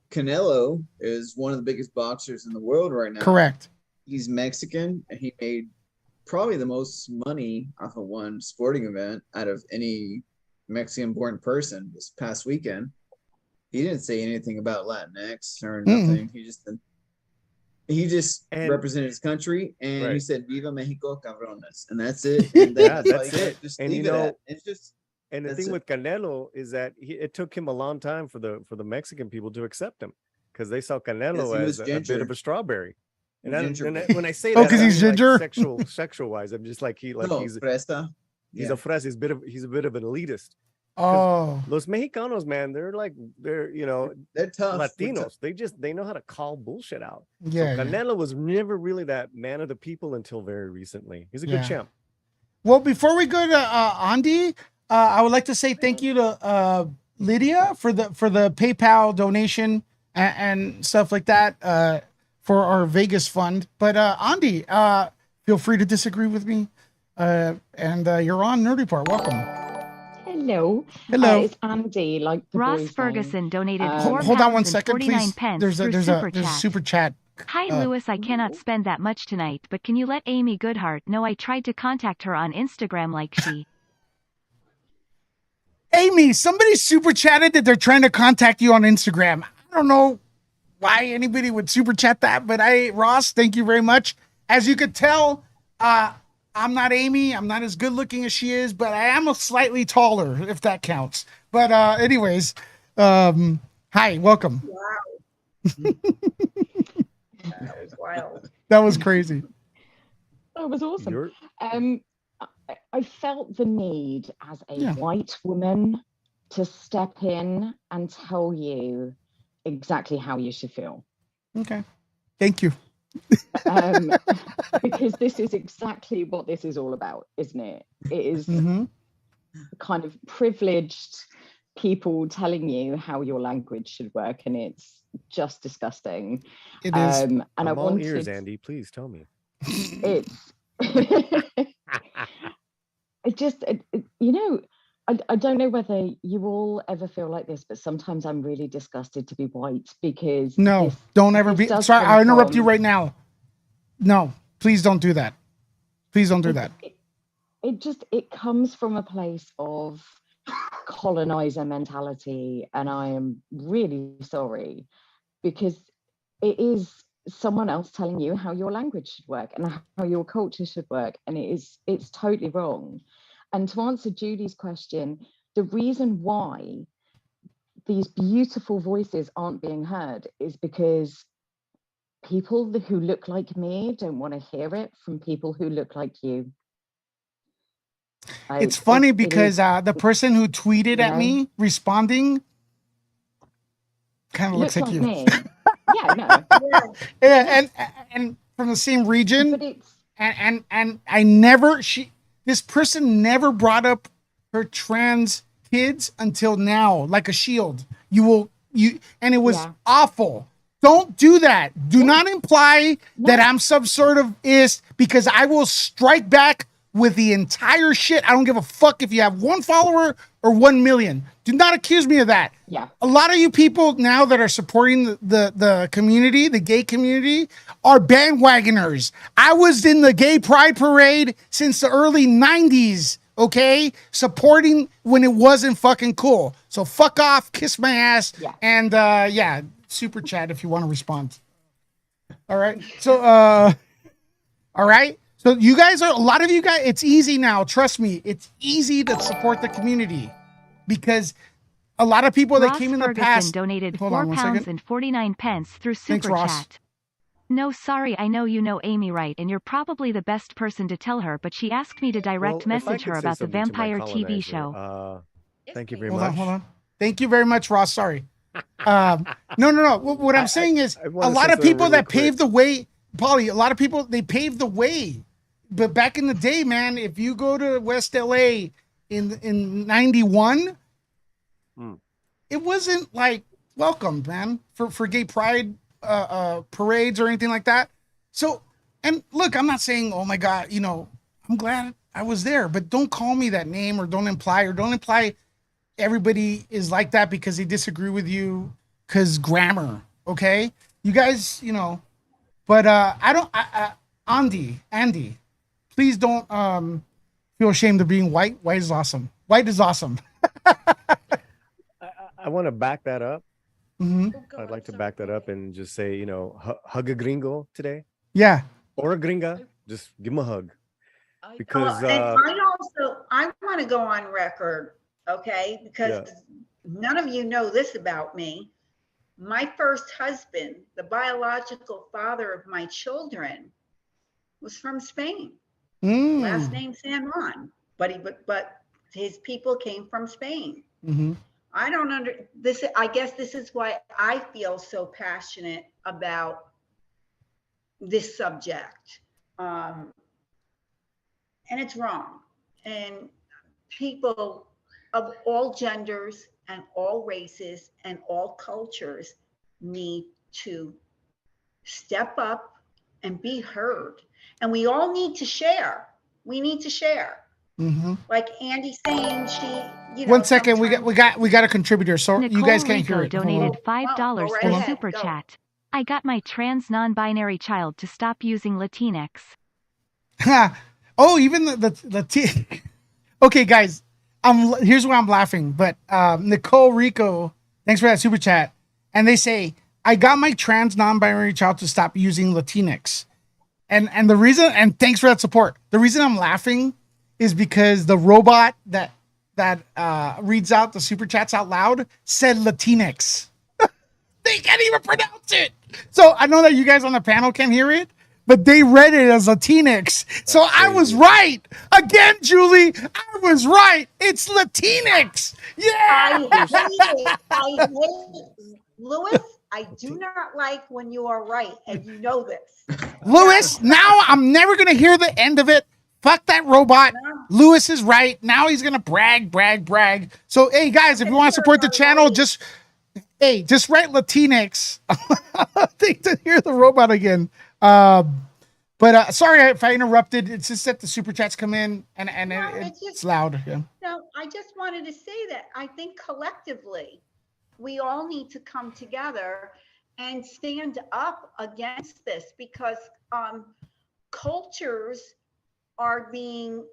Canelo is one of the biggest boxers in the world right now. Correct. He's Mexican, and he made probably the most money off of one sporting event out of any Mexican-born person this past weekend. He didn't say anything about Latinx or nothing. He just represented his country, and he said "Viva Mexico, cabrones," and that's it. And that's it. Just and leave it's just. And the thing with Canelo is that it took him a long time for the Mexican people to accept him because they saw Canelo as a bit of a strawberry. And when I say that, because he's ginger, like sexual wise, I'm just like he's fresa. He's a fresa. He's a bit of an elitist. Oh, Los Mexicanos, man, they're tough. Latinos. They know how to call bullshit out. Yeah. So Canelo was never really that man of the people until very recently. He's a good champ. Well, before we go to Andy, I would like to say thank you to Lydia for the PayPal donation and stuff like that. For our Vegas fund. But Andy, feel free to disagree with me. And you're on Nerdy Part. Welcome. Hello. It's Andy, like the Ross Ferguson donated hold on 1 second, please. There's a super chat. Hi, Lewis. I cannot spend that much tonight, but can you let Amy Goodhart know I tried to contact her on Instagram like she... Amy, somebody super chatted that they're trying to contact you on Instagram. I don't know why anybody would super chat that, but Ross, thank you very much. As you could tell, I'm not Amy. I'm not as good looking as she is, but I am a slightly taller, if that counts. But anyways, hi, welcome. Wow. That was wild. That was crazy. That was awesome. I felt the need as a white woman to step in and tell you exactly how you should feel. Okay. Thank you. Because this is exactly what this is all about, isn't it? It is kind of privileged people telling you how your language should work, and it's just disgusting. It is. And I'm all ears, Andy. Please tell me. It's it just I don't know whether you all ever feel like this, but sometimes I'm really disgusted to be white because don't ever be sorry. I'll interrupt you right now. No, please don't do that. Please don't do that. It comes from a place of colonizer mentality, and I am really sorry because it is someone else telling you how your language should work and how your culture should work, and it's totally wrong. And to answer Judy's question, the reason why these beautiful voices aren't being heard is because people who look like me don't want to hear it from people who look like you. It's funny because the person who tweeted at me responding kind of looks like you. me. Yeah, no. and from the same region. But it's and I never this person never brought up her trans kids until now, like a shield. And it was awful. Don't do that. Do not imply that I'm some sort of because I will strike back with the entire shit. I don't give a fuck if you have 1 follower or 1 million. Do not accuse me of that. Yeah. A lot of you people now that are supporting the community, the gay community, are bandwagoners. I was in the gay pride parade since the early 90s, okay? Supporting when it wasn't fucking cool. So fuck off, kiss my ass, and super chat if you want to respond. All right. So all right. So you guys a lot of you guys, it's easy now. Trust me, it's easy to support the community because a lot of people that Ross came in the Ferguson past donated hold on one second. £4 and 49 pence through Thanks, Super Ross. Chat. No, sorry, I know you know Amy right, and you're probably the best person to tell her, but she asked me to direct message her about the vampire TV show. Thank you very Hold much. on. Thank you very much, Ross. Sorry. No. What I'm saying is I a wanna lot say of people something that really quick. paved the way, Paulie, a lot of people, they paved the way. But back in the day, man, if you go to West LA in 91, it wasn't like welcomed, man, for gay pride parades or anything like that. So, and look, I'm not saying, oh my God, I'm glad I was there, but don't call me that name or don't imply everybody is like that because they disagree with you because grammar, okay? You guys, but Andy, please don't feel ashamed of being white. White is awesome. White is awesome. I want to back that up. Mm-hmm. I'd like to back that up and just say, hug a gringo today. Yeah. Or a gringa. Just give him a hug. Because and I want to go on record, okay? Because none of you know this about me. My first husband, the biological father of my children, was from Spain. Last name San Juan, but his people came from Spain. Mm-hmm. I don't this. I guess this is why I feel so passionate about this subject. And it's wrong. And people of all genders and all races and all cultures need to step up and be heard. And we all need to share. We need to share. Mm-hmm. Like Andy saying, One second, we got a contributor, so Nicole you guys can't Rico hear it. donated $5 right through ahead, Super go. Chat. I got my trans non-binary child to stop using Latinx. Oh, even the okay, guys. Here's why I'm laughing. But Nicole Rico, thanks for that super chat. And they say, I got my trans non-binary child to stop using Latinx. And the reason, and thanks for that support. The reason I'm laughing is because the robot that reads out the super chats out loud said Latinx. They can't even pronounce it. So I know that you guys on the panel can hear it, but they read it as Latinx. So I was right. Again, Julie, I was right. It's Latinx. Yeah. I hate it. Lewis, I do not like when you are right, and you know this. Lewis, now I'm never going to hear the end of it. Fuck that robot. No. Lewis is right. Now he's going to brag. So, hey, guys, if you want to support the channel, just write Latinx. I think to hear the robot again. But sorry if I interrupted. It's just that the super chats come in and it's loud. Yeah. No, I just wanted to say that I think collectively we all need to come together and stand up against this because cultures are being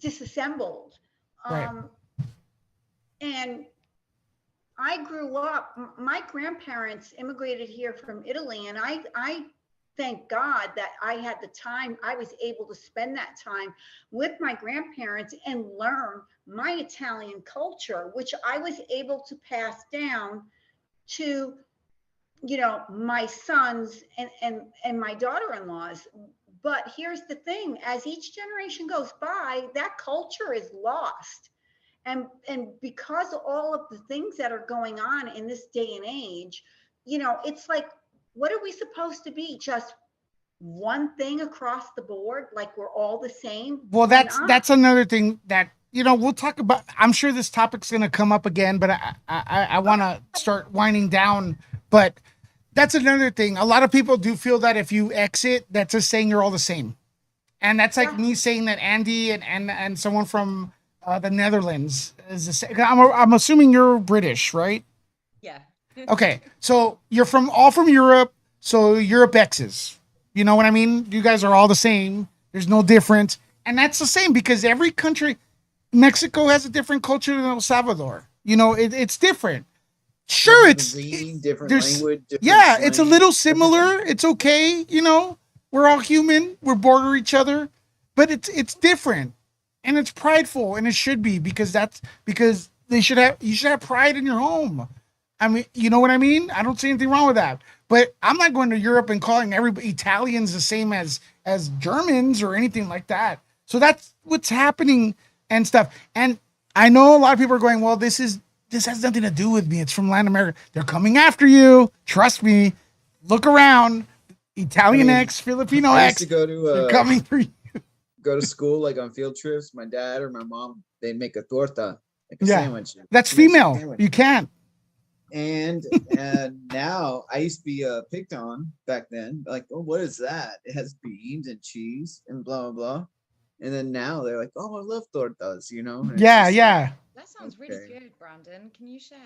disassembled. Right. And I grew up, my grandparents immigrated here from Italy, and I thank God that I had the time, I was able to spend that time with my grandparents and learn my Italian culture, which I was able to pass down to my sons and my daughter-in-laws. But here's the thing, as each generation goes by, that culture is lost. And because of all of the things that are going on in this day and age, it's like, what are we supposed to be? Just one thing across the board, like we're all the same? Well, that's another thing that we'll talk about. I'm sure this topic's going to come up again, but I want to start winding down. But that's another thing. A lot of people do feel that if you exit, that's just saying you're all the same, and that's like me saying that Andy and someone from the Netherlands is the same. I'm assuming you're British, right? Yeah. Okay, so you're all from Europe, so Europe X's. You know what I mean? You guys are all the same. There's no difference. And that's the same because every country, Mexico has a different culture than El Salvador. It's different. Sure, different language. Different it's a little similar. It's okay. We're all human. We're border each other, but it's different, and it's prideful, and it should be because you should have pride in your home. I mean, you know what I mean? I don't see anything wrong with that. But I'm not going to Europe and calling everybody Italians the same as Germans or anything like that. So that's what's happening and stuff. And I know a lot of people are going, well, this has nothing to do with me. It's from Latin America. They're coming after you. Trust me. Look around. Italian X, Filipino X. They're coming for you. Go to school, like on field trips. My dad or my mom, they make a torta, like a sandwich. That's female. You can't. And now I used to be picked on back then. Like, oh, what is that? It has beans and cheese and blah, blah, blah. And then now they're like, oh, I love tortas, Yeah. That sounds really good, Brandon. Can you share?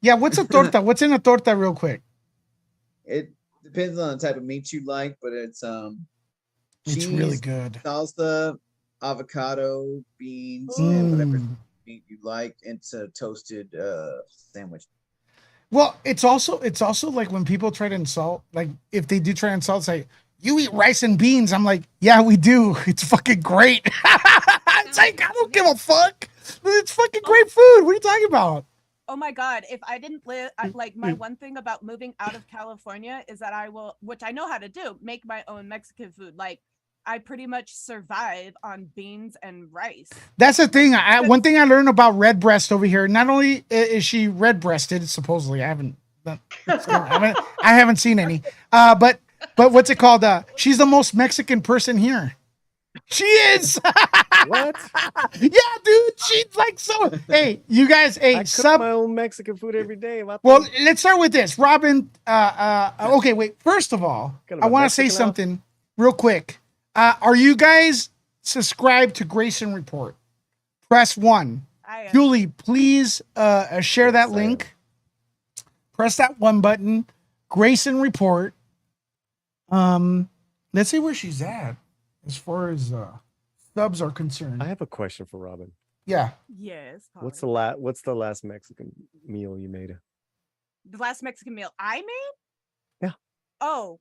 Yeah, what's a torta? What's in a torta real quick? It depends on the type of meat you like, but it's cheese, really good. Salsa, avocado, beans, and whatever meat you like. It's a toasted sandwich. Well, it's also like when people try to insult, like if they do try to insult, say, you eat rice and beans. I'm like, yeah, we do. It's fucking great. It's like, I don't give a fuck. It's fucking great food. What are you talking about? Oh my God. If I didn't live, like my one thing about moving out of California is that I will, which I know how to do, make my own Mexican food. Like I pretty much survive on beans and rice. That's the thing. One thing I learned about Redbreast over here, not only is she red-breasted, supposedly, I haven't seen any, but what's it called? She's the most Mexican person here. She is. What? Yeah, dude. She's like so. Hey, you guys. Hey, I cook my own Mexican food every day. Well, let's start with this, Robin. Okay, wait. First of all, I want to say something real quick. Are you guys subscribed to Grayson Report? Press 1. Julie, please share that link. Press that 1 button. Grayson Report. Let's see where she's at as far as subs are concerned. I have a question for Robin. Yeah. Yes. What's the last Mexican meal you made? The last Mexican meal I made? Yeah. Oh,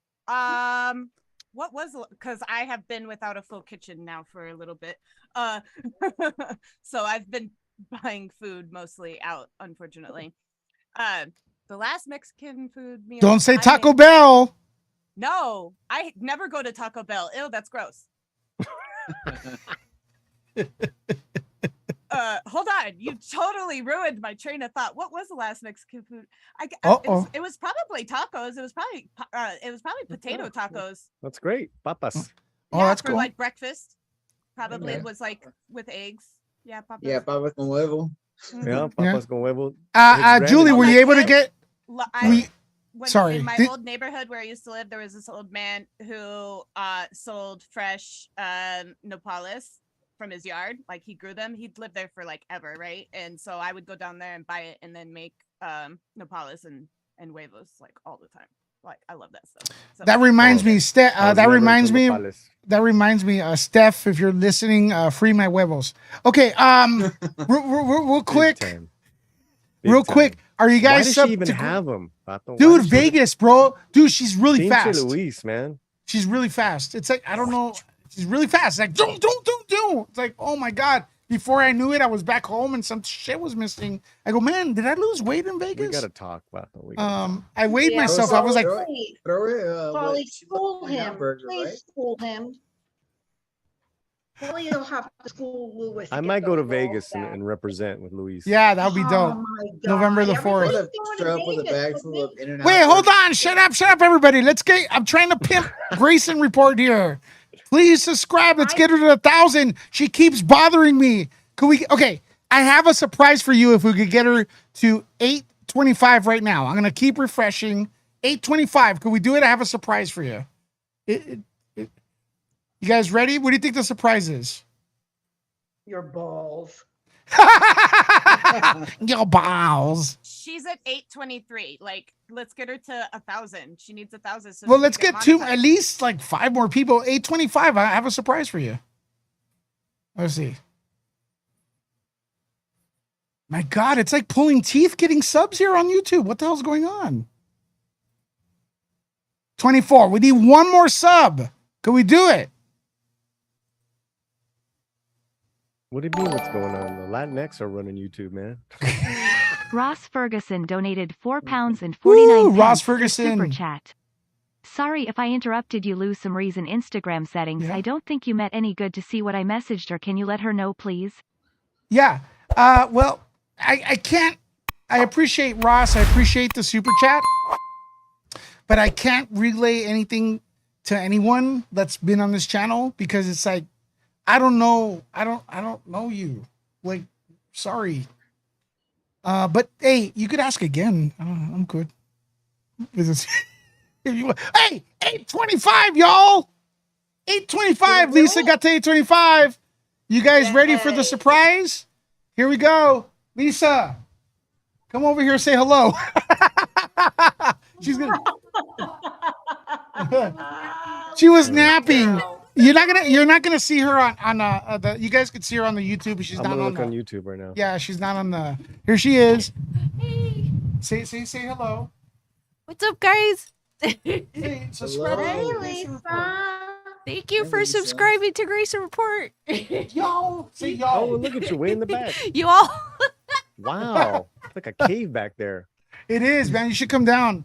what was, because I have been without a full kitchen now for a little bit. So I've been buying food mostly out, unfortunately. The last Mexican food meal. Don't say Taco Bell. No, I never go to Taco Bell. Ew, that's gross. Hold on, you totally ruined my train of thought. What was the last Mexican food? It was probably tacos. It was probably potato tacos. That's great. Papas. Oh, that's for cool. Like breakfast. Probably it was like with eggs. Yeah, papas. Yeah, papas con huevo. Yeah, papas con huevo. Julie, were you able to get? Sorry. In my old neighborhood where I used to live, there was this old man who sold fresh nopales from his yard. Like he grew them. He'd lived there for like ever, right? And so I would go down there and buy it and then make nopales and huevos like all the time. Like I love that stuff. So, that reminds me, Steph. That reminds me, Steph. If you're listening, free my huevos. Okay. Real quick. Real quick. Are you guys? Why does she even have them? Dude, Vegas, bro. Dude, she's really fast. Luis, man. She's really fast. It's like I don't know. She's really fast. It's like don't. It's like oh my god. before I knew it, I was back home and some shit was missing. I go, man, did I lose weight in Vegas? We gotta talk about it. I weighed myself. I was like, Polly, school him. Please school him. Polly will have to school Louis. I might go to Vegas and represent with Luis. yeah, that would be dope. November the 4th. With a bag full of In-N-Out Wait, hold burgers. on. Shut up, everybody. I'm trying to pimp Grayson report here. Please subscribe. Let's get her to 1,000. She keeps bothering me. Okay, I have a surprise for you if we could get her to 825 right now. I'm going to keep refreshing. 825. Could we do it? I have a surprise for you. You guys ready? What do you think the surprise is? Your balls. Your balls. She's at 823. Like, let's get her to 1,000. She needs 1,000. So Well, let's get at least like 5 more people. 825. I have a surprise for you. Let's see. My God, it's like pulling teeth getting subs here on YouTube. What the hell's going on? 24. We need one more sub. Could we do it? What do you mean? What's going on? The Latinx are running YouTube, man. Ross Ferguson donated £4.49 Ross through Ferguson. Super Chat. Sorry if I interrupted you. Lose some reason. Instagram settings. Yeah. I don't think you met any good to see what I messaged her. Can you let her know, please? Yeah. Well, I can't. I appreciate Ross. I appreciate the super chat, but I can't relay anything to anyone that's been on this channel because it's like, I don't know. I don't know you. Like, sorry. But hey, you could ask again. I'm good. If you want. Hey, 825, y'all. 825. Lisa got to 825. You guys ready for the surprise? Here we go. Lisa, come over here and say hello. She's gonna. She was napping. You're not gonna see her on the. You guys could see her on the YouTube, but she's I'm not gonna on look on YouTube right now. Yeah, she's not on the. Here she is. Hey. Say hello. What's up, guys? Hey, subscribe. Hey, Lisa. Thank you for subscribing to Grayson Report. Y'all, say y'all. Oh, look at you way in the back. You all. Wow, it's like a cave back there. It is, man. You should come down.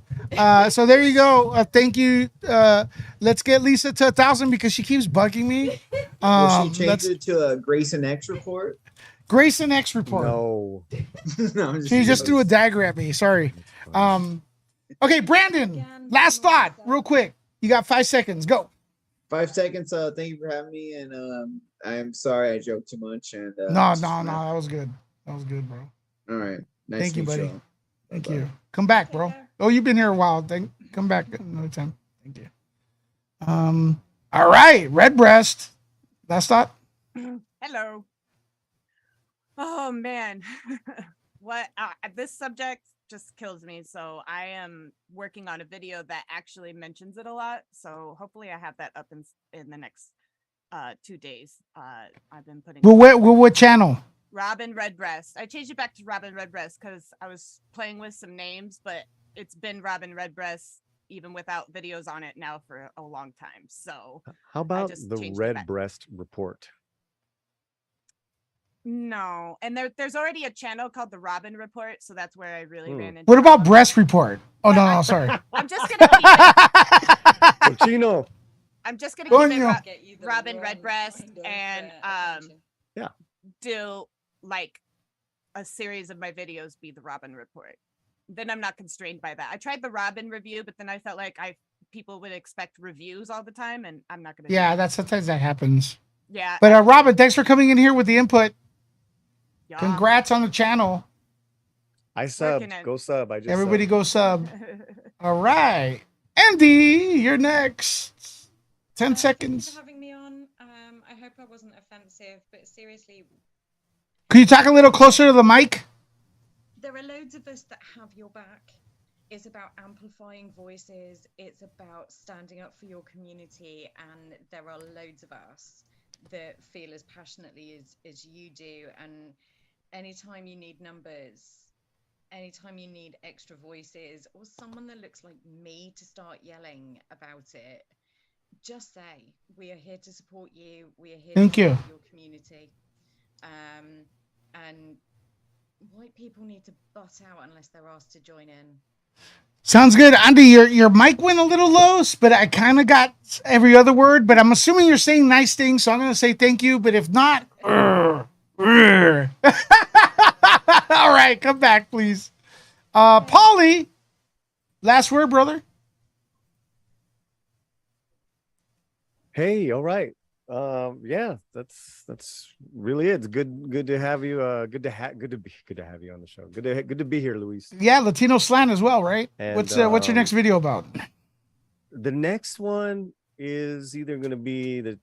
So there you go. Thank you. Let's get Lisa to 1,000 because she keeps bugging me. Will she change it to a Grayson X report? Grayson X report. No. No, She just threw a dagger at me. Sorry. Okay, Brandon. Last thought, real quick. You got 5 seconds. Go. 5 seconds. Thank you for having me, and I'm sorry I joked too much. And No. That was good. That was good, bro. All right. Nice Thank to you, meet buddy. y'all. Thank Bye-bye. you. Come back, bro. Oh, you've been here a while. Come back another time. Thank you. All right, Redbreast. Last thought. Hello. Oh man, what this subject just kills me. So I am working on a video that actually mentions it a lot. So hopefully I have that up in the next 2 days. I've been putting. Well, what channel? Robin Redbreast. I changed it back to Robin Redbreast because I was playing with some names, but it's been Robin Redbreast even without videos on it now for a long time. So How about just the changed it back. Redbreast report? No, and there's already a channel called the Robin Report, so that's where I really ran into. What about breast report? Oh no, sorry. I'm just gonna keep it. Cochino. I'm just gonna Go keep on, it Robin Redbreast and yeah, do like a series of my videos be the Robin Report. Then I'm not constrained by that. I tried the Robin review, but then I felt like people would expect reviews all the time, and I'm not gonna. Yeah, that's sometimes that happens. Yeah. But Robin, thanks for coming in here with the input. Yeah. Congrats on the channel. I subbed. Go sub. I just Everybody subbed. go sub. All right. Andy, you're next. 10 seconds. Thanks for having me on. I hope I wasn't offensive, but seriously, Could you talk a little closer to the mic? there are loads of us that have your back. It's about amplifying voices. It's about standing up for your community. And there are loads of us that feel as passionately as you do. And anytime you need numbers, anytime you need extra voices or someone that looks like me to start yelling about it, just say, we are here to support you. We are here Thank to you. support your community. people need to butt out unless they're asked to join in. Sounds good. Andy, your mic went a little low, but I kind of got every other word, but I'm assuming you're saying nice things, so I'm going to say thank you, but if not, all right, come back, please. Paulie, last word, brother. Hey, all right. Yeah, that's really it. It's good to have you. Good to have you on the show. Good to be here, Luis. Yeah, Latino slant as well, right? And, what's your next video about? The next one is either going to be it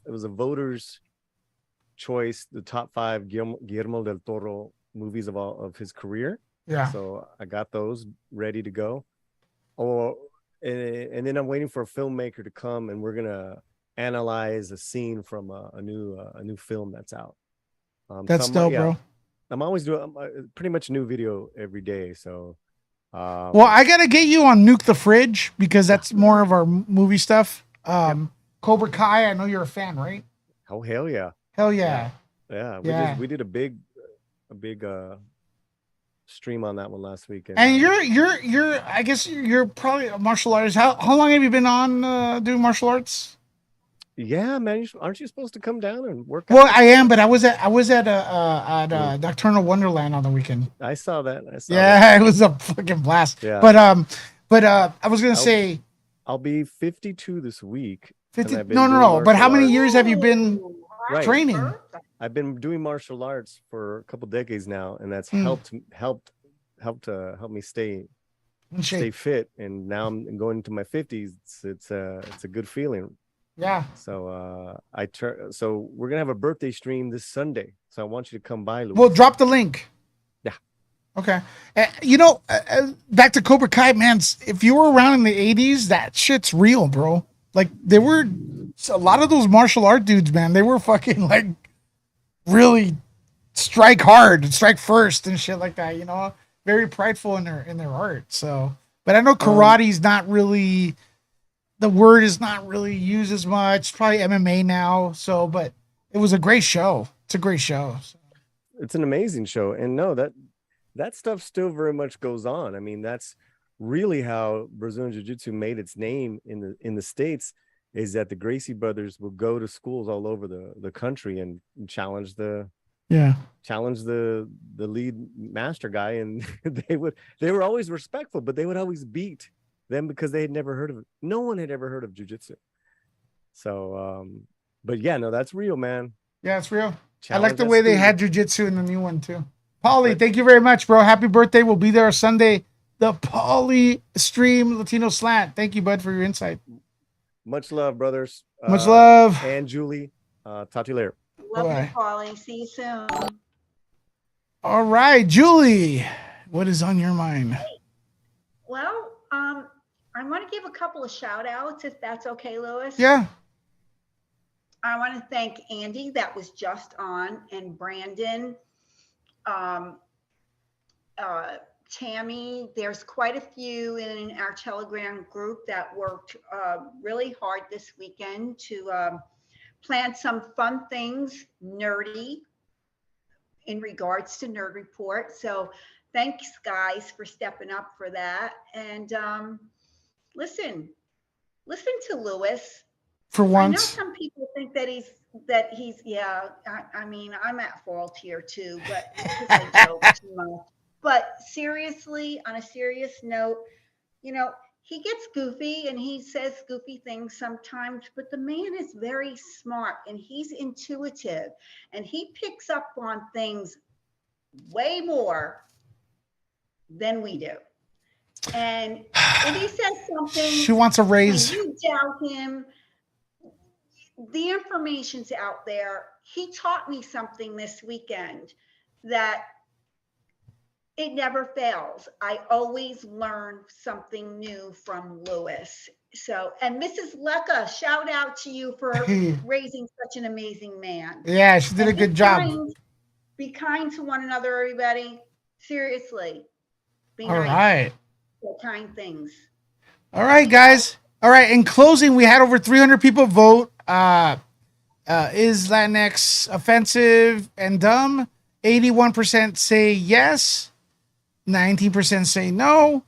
was a voter's choice, the top 5 Guillermo del Toro movies of his career. Yeah. So I got those ready to go. And then I'm waiting for a filmmaker to come, and we're gonna analyze a scene from a new film that's out. That's dope, bro. I'm always doing pretty much a new video every day. So, well, I gotta get you on Nuke the Fridge because that's more of our movie stuff. Cobra Kai, I know you're a fan, right? Oh hell yeah! Hell yeah! We did a big stream on that one last week. And you're I guess you're probably a martial artist. How long have you been on doing martial arts? Yeah, man, aren't you supposed to come down and work? Well, I am, but I was at Nocturnal Wonderland on the weekend. I saw that. It was a fucking blast. Yeah. But I was gonna say I'll be 52 this week. 50. No. But how many years have you been training? I've been doing martial arts for a couple decades now, and that's helped me stay fit. And now I'm going into my 50s. It's a good feeling. Yeah. So so we're gonna have a birthday stream this Sunday. So I want you to come by, Luis. Well, drop the link. Yeah. Okay. Back to Cobra Kai, man. If you were around in the 80s, that shit's real, bro. Like there were a lot of those martial art dudes, man. They were fucking like really strike hard, strike first, and shit like that. Very prideful in their art. So, but I know karate's not really. The word is not really used as much. It's probably MMA now. So, but it was a great show. It's a great show. So. It's an amazing show. And no, that stuff still very much goes on. I mean, that's really how Brazilian Jiu-Jitsu made its name in the States, is that the Gracie brothers would go to schools all over the country and challenge the lead master guy. And they were always respectful, but they would always beat them because they had never heard of it. No one had ever heard of jiu-jitsu. So, but yeah, no, that's real, man. Yeah, it's real. I like the way they had jiu-jitsu in the new one too. Paulie, thank you very much, bro. Happy birthday. We'll be there Sunday. The Paulie Stream Latino Slant. Thank you, bud, for your insight. Much love, brothers. Much love. And Julie, talk to you later. Love you, Paulie. See you soon. All right, Julie, what is on your mind? Well, I want to give a couple of shout outs, if that's okay, Louis. Yeah. I want to thank Andy, that was just on, and Brandon, Tammy. There's quite a few in our Telegram group that worked really hard this weekend to plan some fun things, nerdy, in regards to Nerd Report. So thanks, guys, for stepping up for that. And listen to Louis. For once. I know some people think that he's I mean, I'm at fault here too, but because I joke too much. But seriously, on a serious note, he gets goofy and he says goofy things sometimes, but the man is very smart and he's intuitive and he picks up on things way more than we do. And if he says something, she wants a raise. You doubt him. The information's out there. He taught me something this weekend that it never fails. I always learn something new from Louis. So, and Mrs. Lecca, shout out to you for raising such an amazing man. Yeah, she did a good job. Be kind to one another, everybody. Seriously. Be All nice. right. Say kind things. All right, guys. All right. In closing, we had over 300 people vote. Is Latinx offensive and dumb? 81% say yes, 19% say no.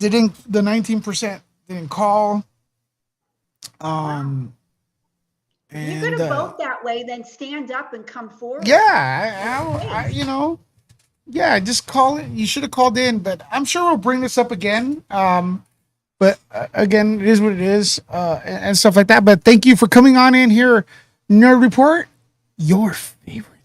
The 19% didn't call. You're And gonna vote that way, then stand up and come forward. yeah, yeah, just call it. You should have called in, but I'm sure we'll bring this up again. But again, it is what it is, and stuff like that. But thank you for coming on in here, Nerd Report, your favorite